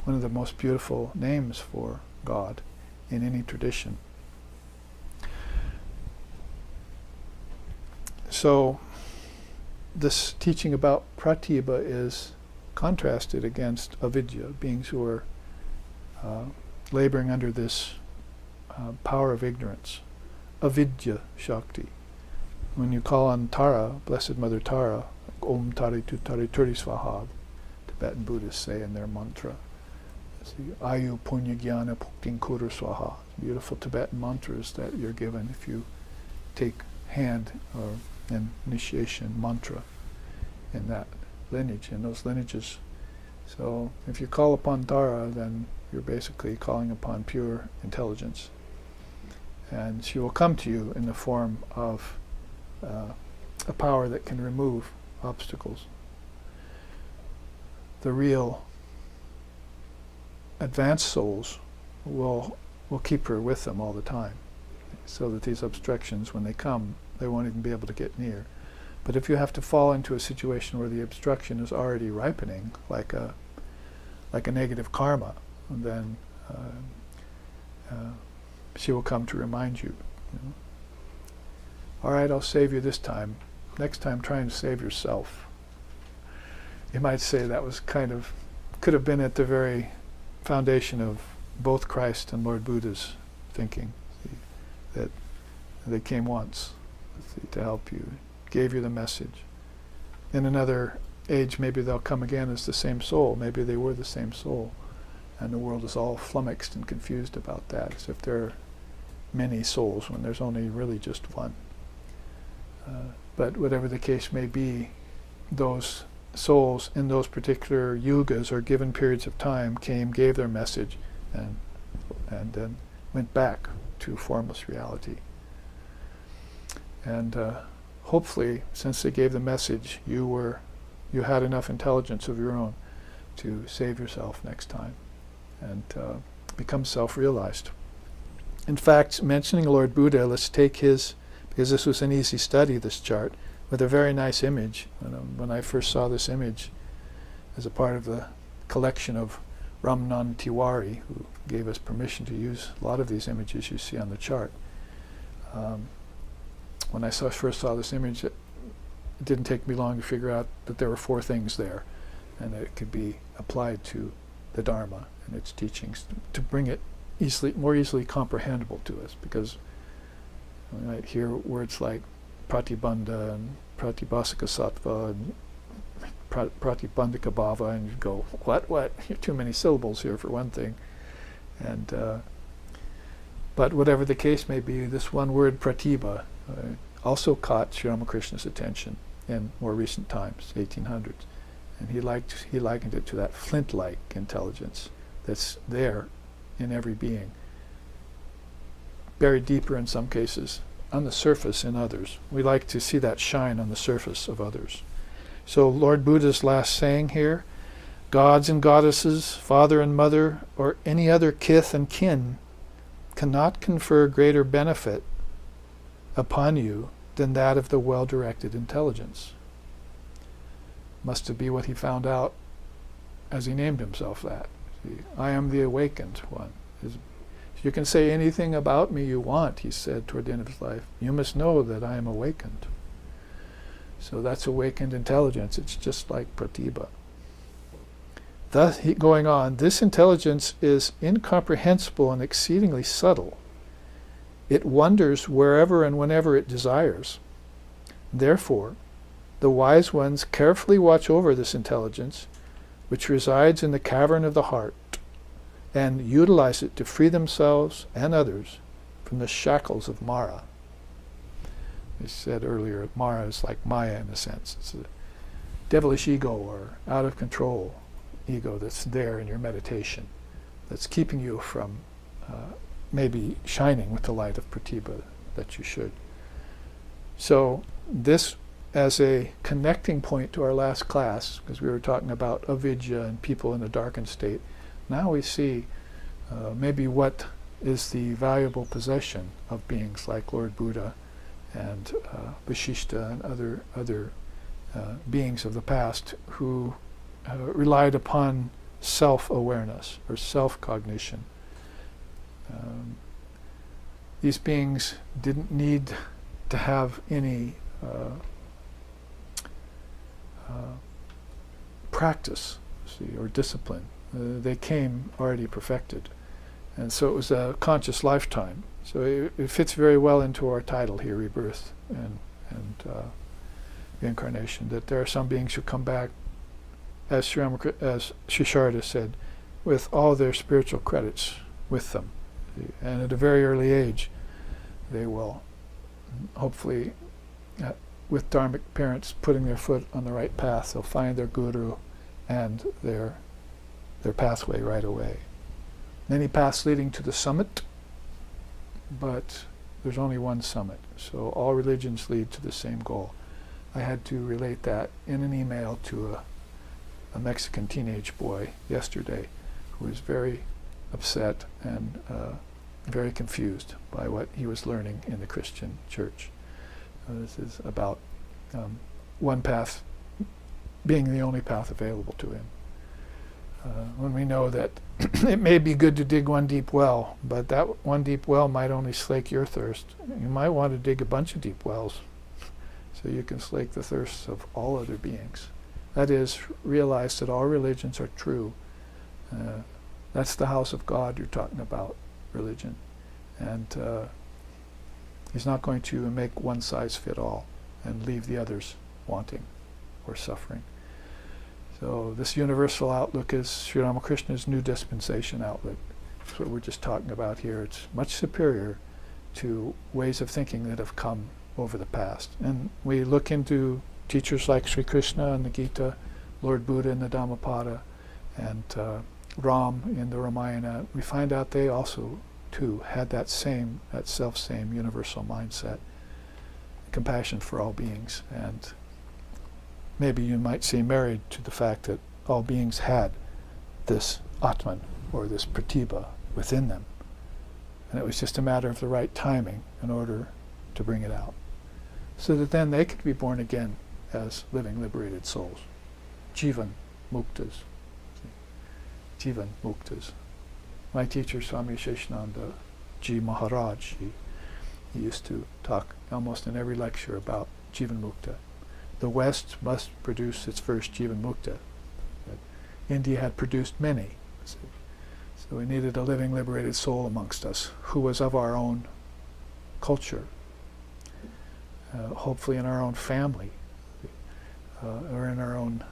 one of the most beautiful names for God in any tradition. So this teaching about Pratibha is contrasted against avidya, beings who are laboring under this power of ignorance. Avidya Shakti. When you call on Tara, Blessed Mother Tara, Om Tari Tu Tari Turi Svaha, Tibetan Buddhists say in their mantra. Ayu Punya Jnana Puktin Kuru Swaha. Beautiful Tibetan mantras that you're given if you take hand or an initiation mantra in that lineage, in those lineages. So if you call upon Tara, then you're basically calling upon pure intelligence. And she will come to you in the form of a power that can remove obstacles. The real advanced souls will keep her with them all the time, so that these obstructions, when they come, they won't even be able to get near. But if you have to fall into a situation where the obstruction is already ripening, like a negative karma, then she will come to remind you. All right, I'll save you this time. Next time, try and save yourself. You might say that was could have been at the very foundation of both Christ and Lord Buddha's thinking, that they came once to help you, gave you the message. In another age, maybe they'll come again as the same soul. Maybe they were the same soul, and the world is all flummoxed and confused about that, as if there are many souls when there's only really just one. But whatever the case may be, those souls in those particular yugas or given periods of time came, gave their message, and then went back to formless reality. And hopefully, since they gave the message, you had enough intelligence of your own to save yourself next time and become self-realized. In fact, mentioning Lord Buddha, let's take his, because this was an easy study, this chart, with a very nice image. When I first saw this image as a part of the collection of Ramnan Tiwari, who gave us permission to use a lot of these images you see on the chart. When I first saw this image, it didn't take me long to figure out that there were 4 things there, and that it could be applied to the Dharma and its teachings to bring it more easily comprehensible to us, because we might hear words like pratibandha and pratibhasika sattva and pratibandhika bhava, and you go, what? Too many syllables here for one thing. And but whatever the case may be, this one word pratibha also caught Sri Ramakrishna's attention in more recent times, 1800s, and he likened it to that flint-like intelligence that's there in every being, buried deeper in some cases, on the surface in others. We like to see that shine on the surface of others. So Lord Buddha's last saying here, gods and goddesses, father and mother, or any other kith and kin cannot confer greater benefit upon you than that of the well-directed intelligence. Must be what he found out as he named himself that. See, I am the awakened one. You can say anything about me you want, he said toward the end of his life. You must know that I am awakened. So that's awakened intelligence. It's just like pratibha. Thus, going on, this intelligence is incomprehensible and exceedingly subtle. It wanders wherever and whenever it desires. Therefore, the wise ones carefully watch over this intelligence, which resides in the cavern of the heart. and utilize it to free themselves and others from the shackles of Mara. I said earlier, Mara is like Maya in a sense. It's a devilish ego or out of control ego that's there in your meditation, that's keeping you from maybe shining with the light of Pratibha that you should. So this as a connecting point to our last class, because we were talking about avidya and people in a darkened state, now we see maybe what is the valuable possession of beings like Lord Buddha and Vashishta and other beings of the past who relied upon self-awareness or self-cognition. These beings didn't need to have any practice, or discipline. They came already perfected. And so it was a conscious lifetime. So it fits very well into our title here, Rebirth and Reincarnation, that there are some beings who come back, as Shisharda said, with all their spiritual credits with them. And at a very early age, they will hopefully, with dharmic parents putting their foot on the right path, they'll find their guru and their pathway right away. Many paths leading to the summit, but there's only one summit. So all religions lead to the same goal. I had to relate that in an email to a Mexican teenage boy yesterday who was very upset and very confused by what he was learning in the Christian church. This is about one path being the only path available to him. When we know that it may be good to dig one deep well, but that one deep well might only slake your thirst. You might want to dig a bunch of deep wells so you can slake the thirsts of all other beings. That is, realize that all religions are true. That's the house of God you're talking about, religion. And he's not going to make one size fit all and leave the others wanting or suffering. So this universal outlook is Sri Ramakrishna's new dispensation outlook. That's what we're just talking about here. It's much superior to ways of thinking that have come over the past. And we look into teachers like Sri Krishna in the Gita, Lord Buddha in the Dhammapada, and Ram in the Ramayana. We find out they also, too, had that self-same universal mindset, compassion for all beings. And maybe you might say married to the fact that all beings had this Atman, or this Pratibha, within them. And it was just a matter of the right timing in order to bring it out, so that then they could be born again as living liberated souls. Jivan Muktas. Jivan Muktas. My teacher, Swami Sheshananda Ji Maharaj, he used to talk almost in every lecture about Jivan Mukta. The West must produce its first Jivan Mukta. India had produced many. So we needed a living liberated soul amongst us who was of our own culture, hopefully in our own family, or in our own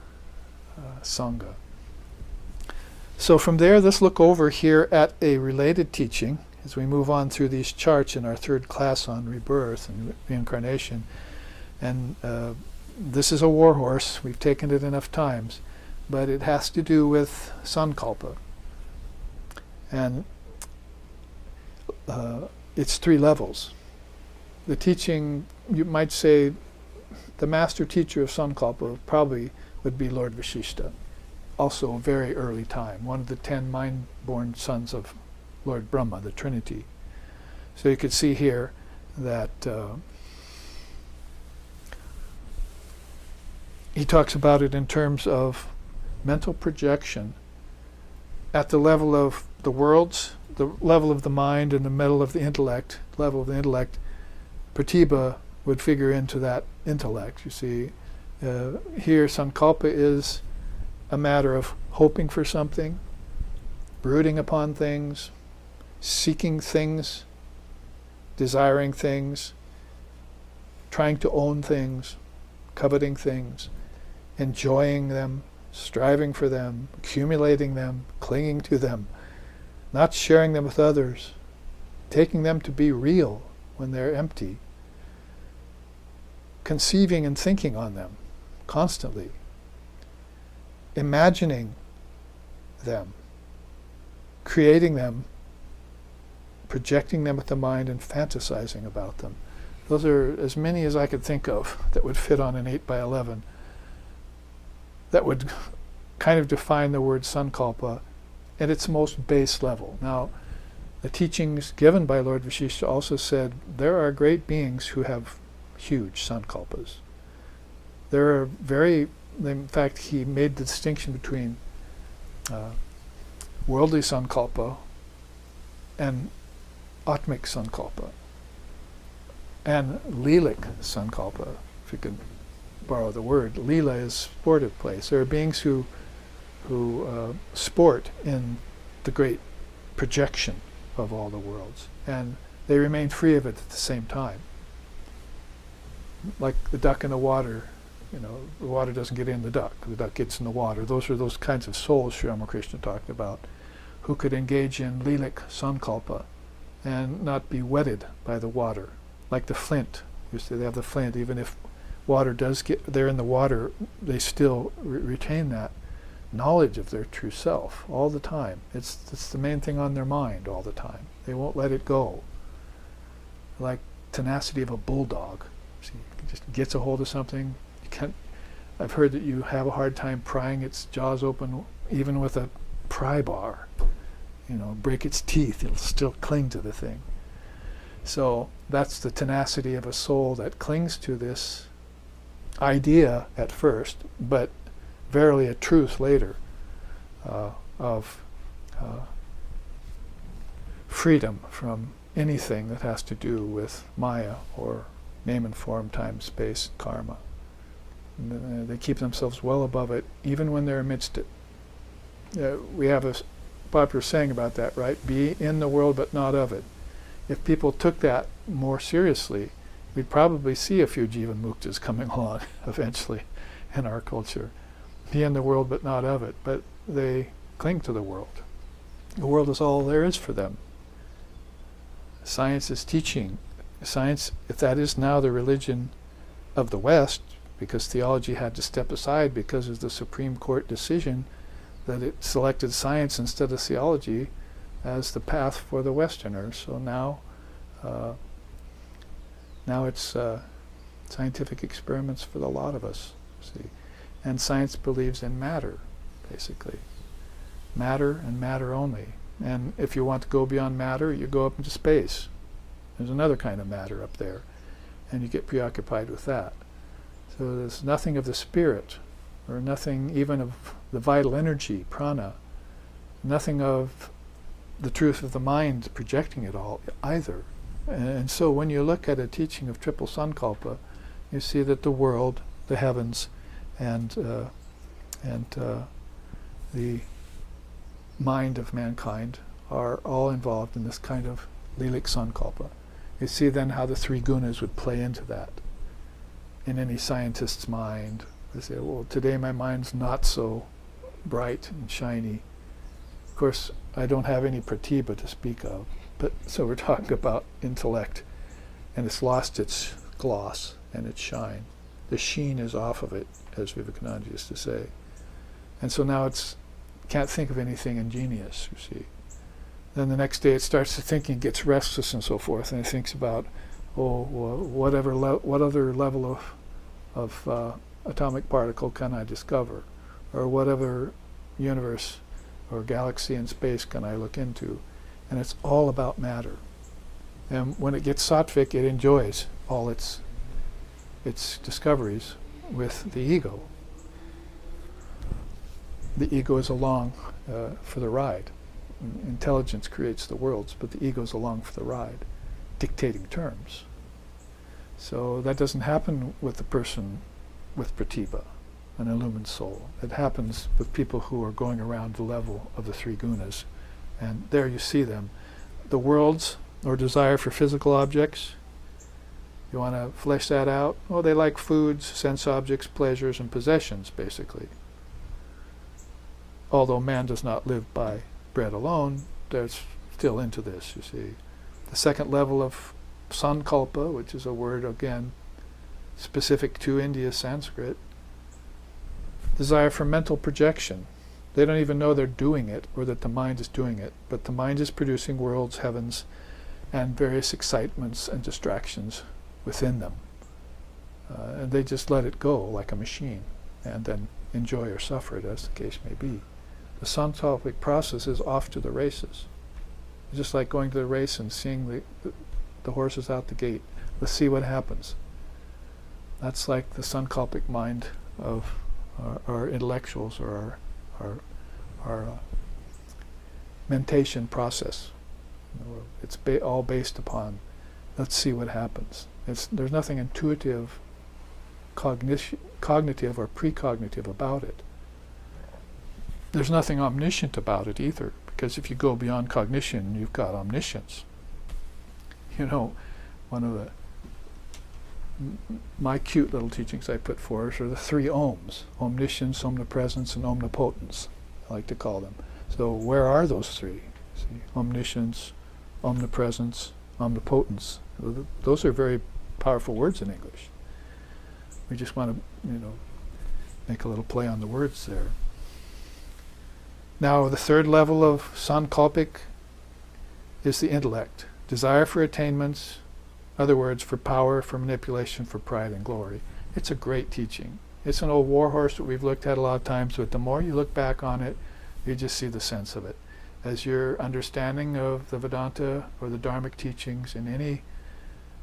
Sangha. So from there, let's look over here at a related teaching as we move on through these charts in our third class on rebirth and reincarnation. And this is a war horse. We've taken it enough times. But it has to do with sankalpa. And it's 3 levels. The teaching, you might say, the master teacher of sankalpa probably would be Lord Vashishta. Also a very early time, one of the 10 mind-born sons of Lord Brahma, the Trinity. So you could see here that he talks about it in terms of mental projection at the level of the worlds, the level of the mind, and the level of the intellect. Pratibha would figure into that intellect. You see, here sankalpa is a matter of hoping for something, brooding upon things, seeking things, desiring things, trying to own things, coveting things, enjoying them, striving for them, accumulating them, clinging to them. not sharing them with others, taking them to be real when they're empty, conceiving and thinking on them constantly, imagining them, creating them, projecting them with the mind and fantasizing about them. Those are as many as I could think of that would fit on an 8x11, that would kind of define the word sankalpa at its most base level. Now, the teachings given by Lord Vasishtha also said there are great beings who have huge sankalpas. There are in fact, he made the distinction between worldly sankalpa and atmic sankalpa, and lilic sankalpa, if you could borrow the word. Lila is sportive place. There are beings who sport in the great projection of all the worlds, and they remain free of it at the same time. Like the duck in the water, the water doesn't get in the duck gets in the water. Those are those kinds of souls Sri Ramakrishna talked about, who could engage in lilic sankalpa and not be wetted by the water. Like the flint, they have the flint, even if water does get, they're in the water, they still retain that knowledge of their true self all the time. It's the main thing on their mind all the time. They won't let it go. Like tenacity of a bulldog. See, it just gets a hold of something. You can't. I've heard that you have a hard time prying its jaws open, even with a pry bar. Break its teeth, it'll still cling to the thing. So that's the tenacity of a soul that clings to this idea at first, but verily a truth later, of freedom from anything that has to do with Maya or name and form, time, space, karma. And they keep themselves well above it, even when they're amidst it. We have a popular saying about that, right? Be in the world but not of it. If people took that more seriously, we'd probably see a few Jivan Muktas coming along eventually in our culture. Be in the world but not of it. But they cling to the world. The world is all there is for them. Science is teaching. Science, if that is now the religion of the West, because theology had to step aside because of the Supreme Court decision that it selected science instead of theology as the path for the Westerners. So now it's scientific experiments for the lot of us. See, and science believes in matter, basically. Matter and matter only. And if you want to go beyond matter, you go up into space. There's another kind of matter up there, and you get preoccupied with that. So there's nothing of the spirit, or nothing even of the vital energy, prana, nothing of the truth of the mind projecting it all either. And so when you look at a teaching of triple sankalpa, you see that the world, the heavens, and the mind of mankind are all involved in this kind of lilic sankalpa. You see then how the three gunas would play into that. In any scientist's mind, they say, well, today my mind's not so bright and shiny. Of course, I don't have any pratibha to speak of, but so we're talking about intellect, and it's lost its gloss and its shine. The sheen is off of it, as Vivekananda used to say. And so now it's can't think of anything ingenious, you see. Then the next day it starts to think and gets restless and so forth, and it thinks about, what other level of atomic particle can I discover, or what other universe or galaxy in space can I look into? And it's all about matter. And when it gets sattvic, it enjoys all its discoveries with the ego. The ego is along for the ride. Intelligence creates the worlds, but the ego is along for the ride, dictating terms. So that doesn't happen with the person with pratibha, an illumined soul. It happens with people who are going around the level of the three gunas. And there you see them. The worlds, or desire for physical objects, you want to flesh that out? Oh, they like foods, sense objects, pleasures, and possessions, basically. Although man does not live by bread alone, they're still into this, you see. The second level of sankalpa, which is a word, again, specific to India Sanskrit, desire for mental projection. They don't even know they're doing it or that the mind is doing it, but the mind is producing worlds, heavens, and various excitements and distractions within them. And they just let it go like a machine and then enjoy or suffer it, as the case may be. The sankalpic process is off to the races. It's just like going to the race and seeing the horses out the gate. Let's see what happens. That's like the sankalpic mind of our intellectuals or our mentation process. It's all based upon, let's see what happens. There's nothing intuitive, cognitive or precognitive about it. There's nothing omniscient about it either, because if you go beyond cognition, you've got omniscience. You know, one of my cute little teachings I put forth are the 3 ohms: omniscience, omnipresence, and omnipotence, I like to call them. So where are those 3? See, omniscience, omnipresence, omnipotence. Those are very powerful words in English. We just want to, make a little play on the words there. Now, the third level of sankalpic is the intellect. Desire for attainments, other words, for power, for manipulation, for pride and glory. It's a great teaching. It's an old war horse that we've looked at a lot of times, but the more you look back on it, you just see the sense of it. As your understanding of the Vedanta or the Dharmic teachings in any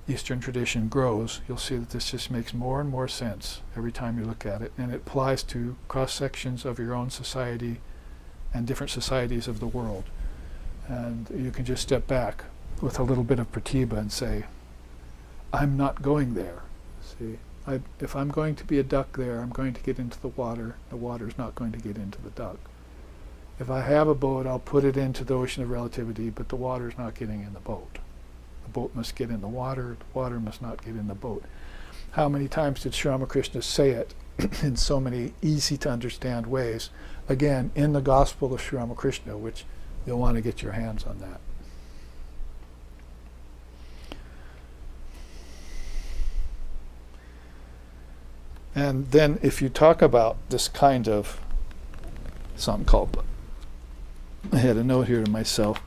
Eastern tradition grows, you'll see that this just makes more and more sense every time you look at it, and it applies to cross-sections of your own society and different societies of the world. And you can just step back with a little bit of pratibha and say, I'm not going there. See, if I'm going to be a duck there, I'm going to get into the water's not going to get into the duck. If I have a boat, I'll put it into the ocean of relativity, but the water's not getting in the boat. The boat must get in the water must not get in the boat. How many times did Sri Ramakrishna say it in so many easy to understand ways? Again, in the Gospel of Sri Ramakrishna, which you'll want to get your hands on that. And then if you talk about this kind of sankalpa, I had a note here to myself,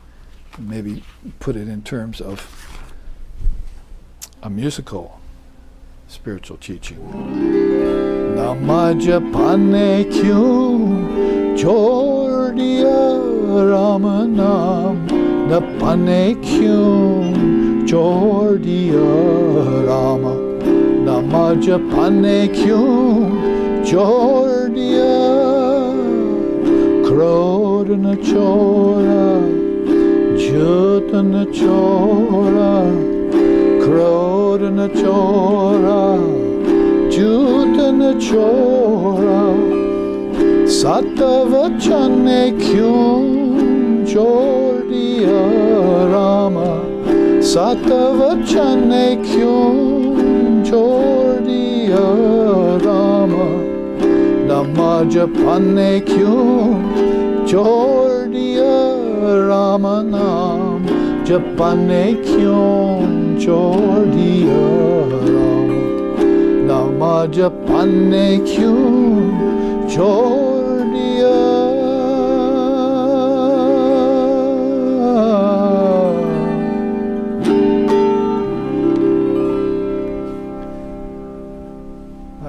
maybe put it in terms of a musical spiritual teaching. Namajapane kyun chor diya Rama nam, napane kyun chor diya Rama, namajapane kyun chor diya, krodana chora, jyotana chora, krodana chora, jyotana chora, satavachane kyun chor diya Rama, satavachane kyun chor diya Rama, namajapane kyun chor diya Rama nam, japane kyun chor diya Rama, namajapane kyun chor diya.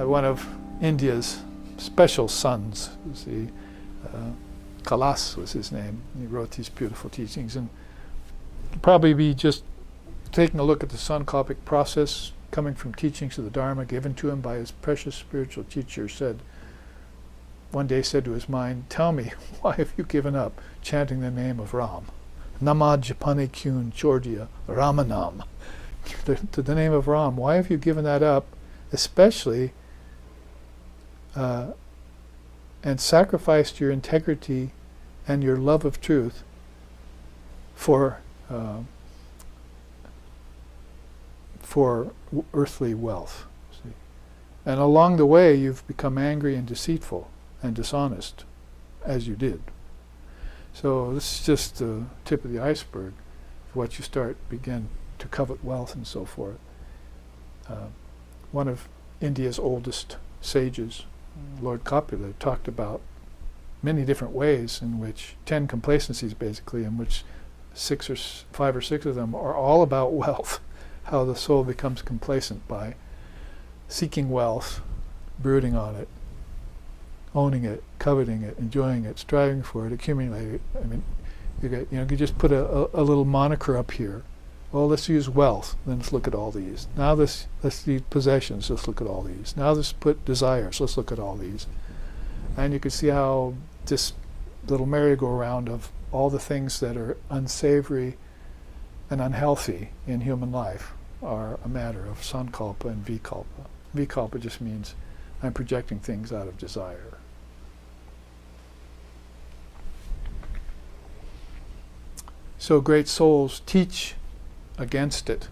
One of India's special sons, Kalas was his name. He wrote these beautiful teachings, and probably be just taking a look at the sankalpic process coming from teachings of the Dharma given to him by his precious spiritual teacher. One day said to his mind, tell me, why have you given up chanting the name of Ram? Nama Japane Kyun Chordia Ramanam. To the name of Ram, why have you given that up, especially and sacrificed your integrity and your love of truth for earthly wealth? See? And along the way you've become angry and deceitful and dishonest, as you did. So this is just the tip of the iceberg of what you begin to covet wealth and so forth. One of India's oldest sages, Lord Copula, talked about many different ways in which 10 complacencies basically, in which 5 or 6 of them are all about wealth, how the soul becomes complacent by seeking wealth, brooding on it, owning it, coveting it, enjoying it, striving for it, accumulating it. I mean, you just put a little moniker up here. Well, let's use wealth. Then let's look at all these. Now let's use possessions. Let's look at all these. Now let's put desires. Let's look at all these. And you can see how this little merry-go-round of all the things that are unsavory and unhealthy in human life are a matter of sankalpa and vikalpa. Vikalpa just means I'm projecting things out of desire. So great souls teach against it.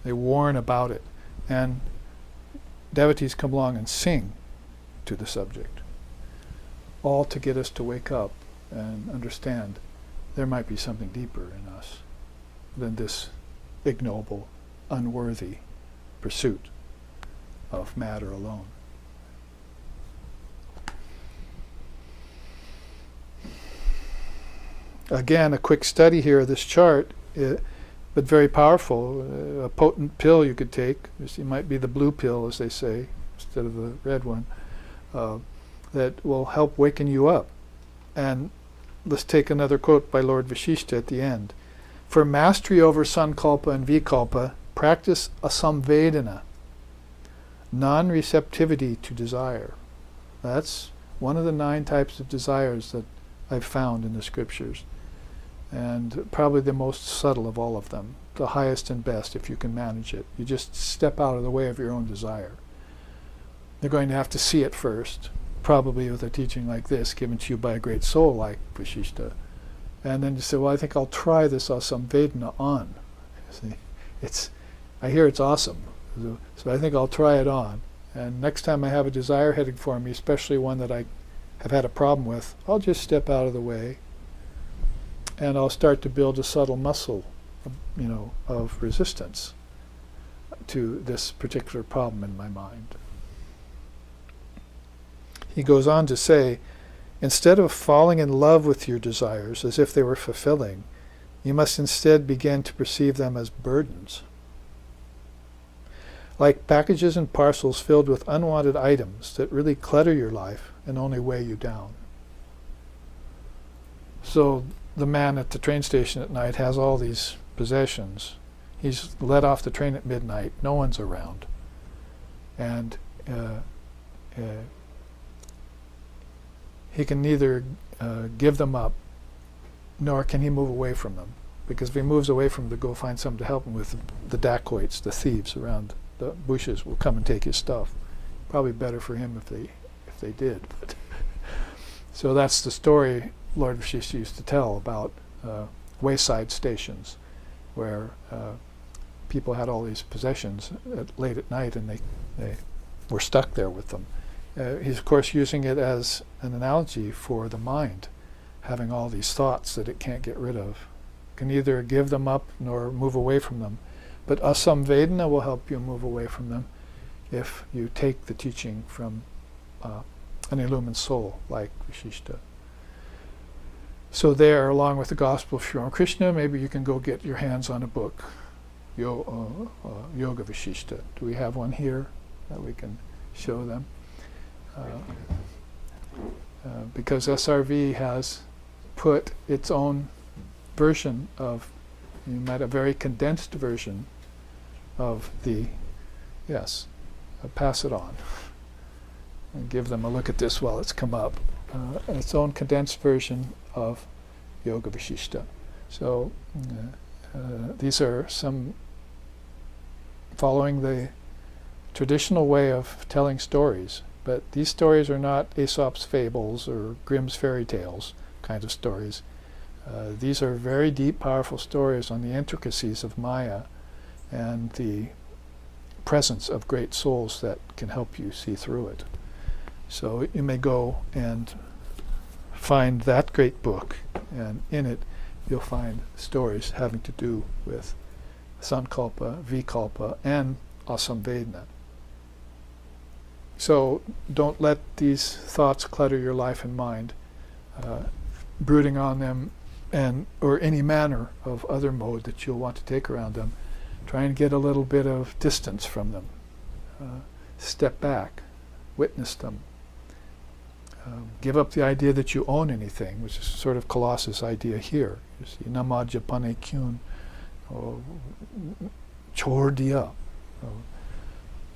They warn about it. And devotees come along and sing to the subject, all to get us to wake up and understand there might be something deeper in us than this ignoble, unworthy pursuit of matter alone. Again, a quick study here of this chart, but very powerful. A potent pill you could take. It might be the blue pill, as they say, instead of the red one, that will help waken you up. And let's take another quote by Lord Vashishta at the end. For mastery over sankalpa and vikalpa, practice asamvedana, non-receptivity to desire. That's one of the 9 types of desires that I've found in the scriptures, and probably the most subtle of all of them, the highest and best if you can manage it. You just step out of the way of your own desire. You're going to have to see it first, probably with a teaching like this given to you by a great soul like Vashishta. And then you say, well, I think I'll try this asamvedana on. See, I hear it's awesome, so I think I'll try it on. And next time I have a desire heading for me, especially one that I have had a problem with, I'll just step out of the way and I'll start to build a subtle muscle, of resistance to this particular problem in my mind. He goes on to say, instead of falling in love with your desires as if they were fulfilling, you must instead begin to perceive them as burdens. Like packages and parcels filled with unwanted items that really clutter your life and only weigh you down. So the man at the train station at night has all these possessions. He's let off the train at midnight. No one's around. And he can neither give them up, nor can he move away from them. Because if he moves away from them to go find something to help him with, the dacoits, the thieves around the bushes, will come and take his stuff. Probably better for him if they did. But so that's the story Lord Vashishta used to tell about wayside stations, where people had all these possessions late at night, and they were stuck there with them. He's of course using it as an analogy for the mind, having all these thoughts that it can't get rid of. Can neither give them up nor move away from them. But asamvedana will help you move away from them if you take the teaching from an illumined soul like Vashishta. So there, along with the Gospel of Sri Ramakrishna, maybe you can go get your hands on a book, Yoga Vashishta. Do we have one here that we can show them? Because SRV has put its own version of, you might have a very condensed version of yes, pass it on and give them a look at this while it's come up. Its own condensed version of Yoga Vashishta. So these are some following the traditional way of telling stories, but these stories are not Aesop's fables or Grimm's fairy tales kind of stories. These are very deep, powerful stories on the intricacies of Maya and the presence of great souls that can help you see through it. So you may go and find that great book, and in it you'll find stories having to do with Sankalpa, Vikalpa, and Asamvedana. So don't let these thoughts clutter your life and mind, brooding on them, or any manner of other mode that you'll want to take around them. Try and get a little bit of distance from them. Step back, witness them. Give up the idea that you own anything, which is sort of Colossus' idea here. You see, Namaja pane kyun, chor diya.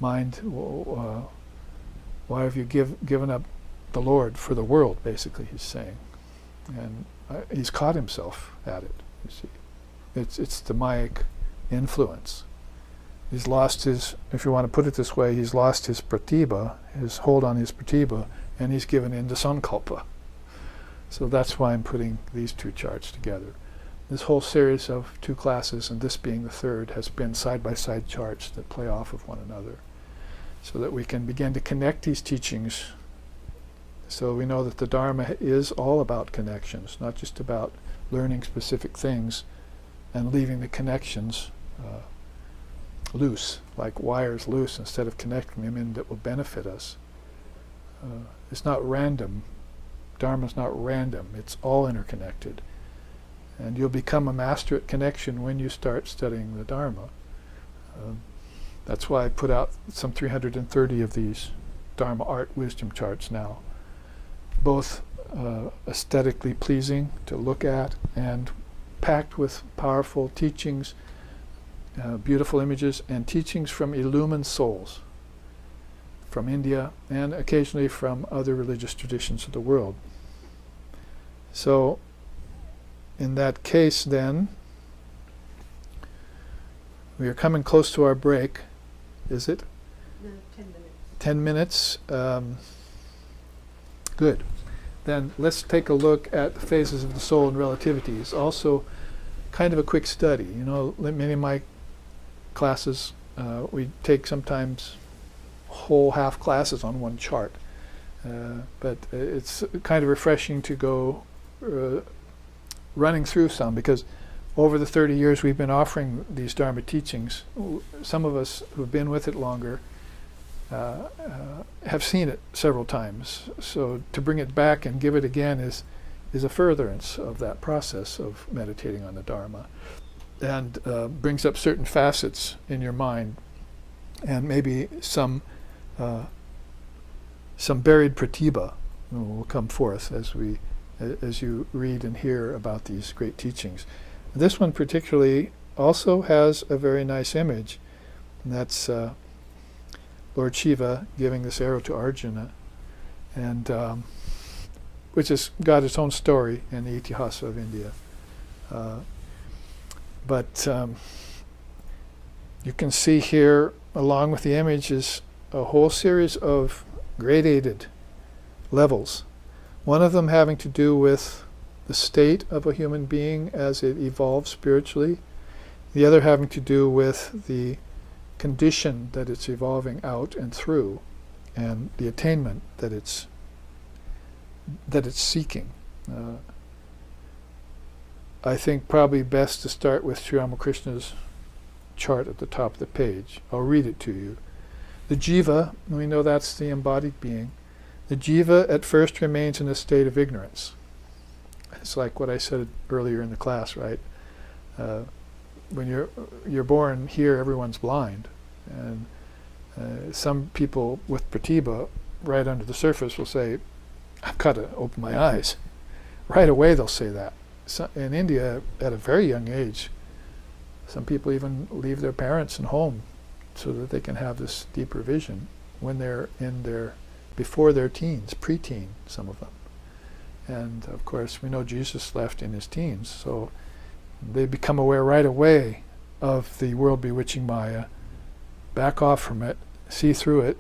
Mind, why have you given up the Lord for the world, basically, he's saying. And he's caught himself at it, you see. It's the Mayic influence. He's lost his, if you want to put it this way, he's lost his pratibha, his hold on his pratibha, and he's given in to sankalpa. So that's why I'm putting these two charts together. This whole series of 2 classes, and this being the third, has been side-by-side charts that play off of one another, so that we can begin to connect these teachings. So we know that the Dharma is all about connections, not just about learning specific things and leaving the connections loose, like wires loose, instead of connecting them in that will benefit us. It's not random. Dharma's not random. It's all interconnected. And you'll become a master at connection when you start studying the Dharma. That's why I put out some 330 of these Dharma art wisdom charts now. Both aesthetically pleasing to look at and packed with powerful teachings, beautiful images, and teachings from illumined souls from India and occasionally from other religious traditions of the world. So in that case then, we are coming close to our break. Is it? No, 10 minutes. 10 minutes? Good. Then let's take a look at the phases of the soul and relativity. It's also kind of a quick study. You know, many of my classes, we take sometimes whole half classes on one chart. But it's kind of refreshing to go running through some, because over the 30 years we've been offering these Dharma teachings, some of us who've been with it longer have seen it several times. So to bring it back and give it again is a furtherance of that process of meditating on the Dharma, and brings up certain facets in your mind, and maybe some buried pratibha will come forth as you read and hear about these great teachings. This one particularly also has a very nice image, and that's Lord Shiva giving this arrow to Arjuna, and which has got its own story in the Itihasa of India. But you can see here, along with the image, is a whole series of gradated levels. One of them having to do with the state of a human being as it evolves spiritually. The other having to do with the condition that it's evolving out and through, and the attainment that it's seeking. I think probably best to start with Sri Ramakrishna's chart at the top of the page. I'll read it to you. The jiva, we know that's the embodied being. The jiva at first remains in a state of ignorance. It's like what I said earlier in the class, right? When you're born here, everyone's blind, and some people with pratibha right under the surface will say, "I've got to open my eyes." Right away they'll say that. So in India, at a very young age, some people even leave their parents and home so that they can have this deeper vision when they're before their teens, preteen, some of them. And of course, we know Jesus left in his teens, so they become aware right away of the world bewitching Maya, back off from it, see through it.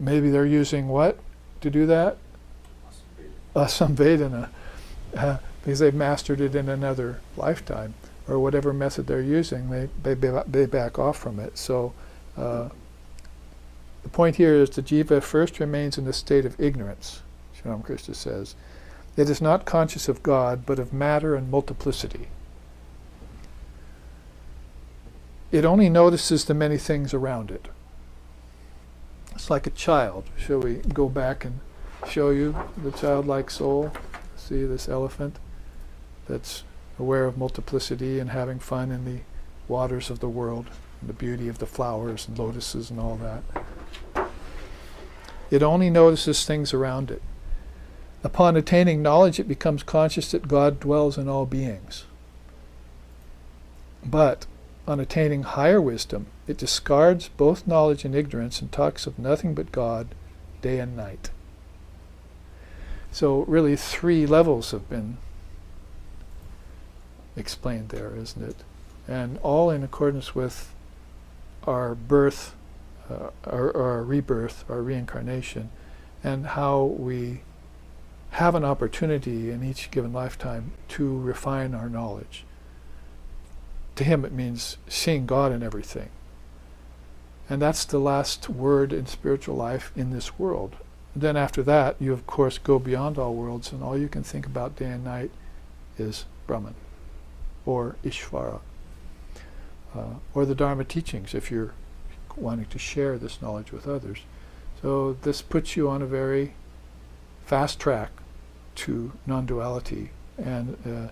Maybe they're using what to do that? Asamvedana, because they've mastered it in another lifetime, or whatever method they're using, they back off from it. So the point here is the jiva first remains in a state of ignorance, Sri Ramakrishna says. It is not conscious of God, but of matter and multiplicity. It only notices the many things around it. It's like a child. Shall we go back and show you the childlike soul? See this elephant that's aware of multiplicity and having fun in the waters of the world, and the beauty of the flowers and lotuses and all that. It only notices things around it. Upon attaining knowledge, it becomes conscious that God dwells in all beings. But on attaining higher wisdom, it discards both knowledge and ignorance and talks of nothing but God day and night. So really 3 levels have been explained there, isn't it? And all in accordance with our birth, our rebirth, our reincarnation, and how we have an opportunity in each given lifetime to refine our knowledge. To him it means seeing God in everything. And that's the last word in spiritual life in this world. Then after that, you of course go beyond all worlds, and all you can think about day and night is Brahman, or Ishvara, or the Dharma teachings, if you're wanting to share this knowledge with others. So this puts you on a very fast track to non-duality, and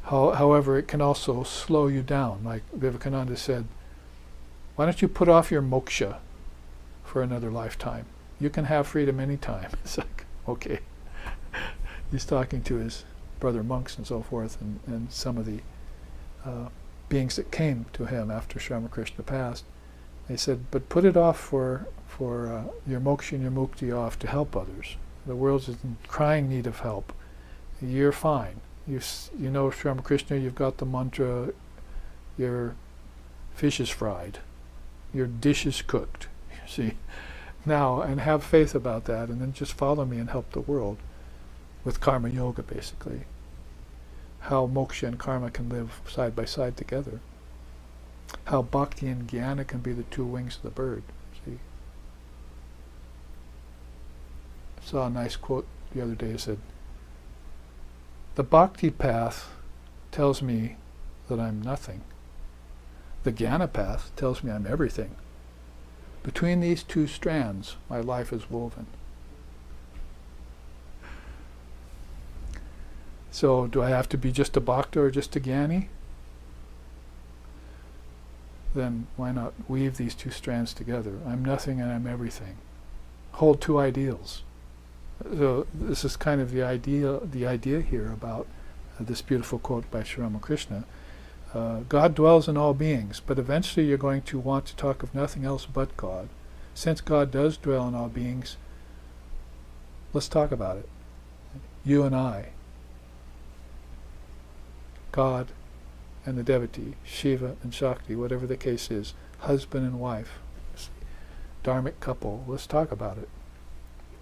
however, it can also slow you down. Like Vivekananda said, why don't you put off your moksha for another lifetime? You can have freedom anytime. It's like, okay. He's talking to his brother monks and so forth, and some of the beings that came to him after Sri Ramakrishna passed. They said, but put it off for your moksha and your mukti off to help others. The world's in crying need of help. You're fine. You know Sri Ramakrishna, you've got the mantra, your fish is fried, your dish is cooked. You see, now, and have faith about that, and then just follow me and help the world with karma yoga, basically. How moksha and karma can live side by side together. How bhakti and jnana can be the 2 wings of the bird. See, I saw a nice quote the other day. It said, the bhakti path tells me that I'm nothing. The jnana path tells me I'm everything. Between these 2 strands, my life is woven. So, do I have to be just a bhakta or just a jnani? Then why not weave these 2 strands together? I'm nothing and I'm everything. Hold 2 ideals. So this is kind of the idea here about this beautiful quote by Sri Ramakrishna. God dwells in all beings, but eventually you're going to want to talk of nothing else but God. Since God does dwell in all beings, let's talk about it. You and I, God and the devotee, Shiva and Shakti, whatever the case is, husband and wife, dharmic couple, let's talk about it.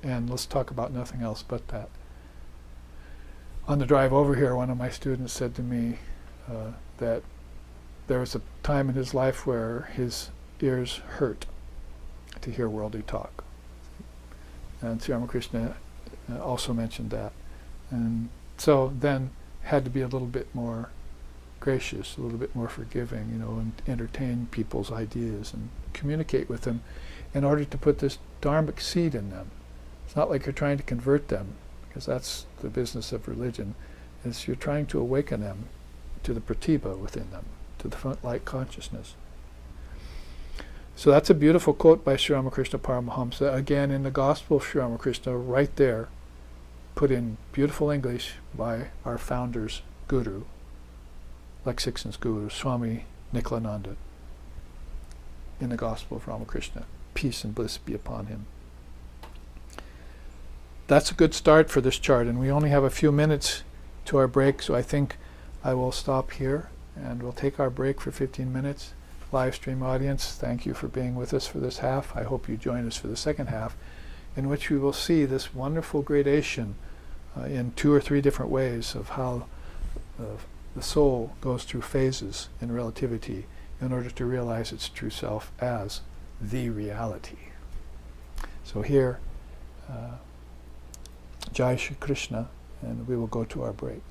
And let's talk about nothing else but that. On the drive over here, one of my students said to me that there was a time in his life where his ears hurt to hear worldly talk. And Sri Ramakrishna also mentioned that. And so then had to be a little bit more gracious, a little bit more forgiving, and entertain people's ideas and communicate with them in order to put this dharmic seed in them. It's not like you're trying to convert them, because that's the business of religion. Is you're trying to awaken them to the pratibha within them, to the front light consciousness. So that's a beautiful quote by Sri Ramakrishna Paramahamsa, again in the Gospel of Sri Ramakrishna, right there, put in beautiful English by our founder's guru, Lexicons's guru, Swami Nikhilananda, in the Gospel of Ramakrishna. Peace and bliss be upon him. That's a good start for this chart, and we only have a few minutes to our break, so I think I will stop here, and we'll take our break for 15 minutes. Live stream audience, thank you for being with us for this half. I hope you join us for the second half, in which we will see this wonderful gradation in 2 or 3 different ways of how the soul goes through phases in relativity in order to realize its true self as the reality. So here, Jai Shri Krishna, and we will go to our break.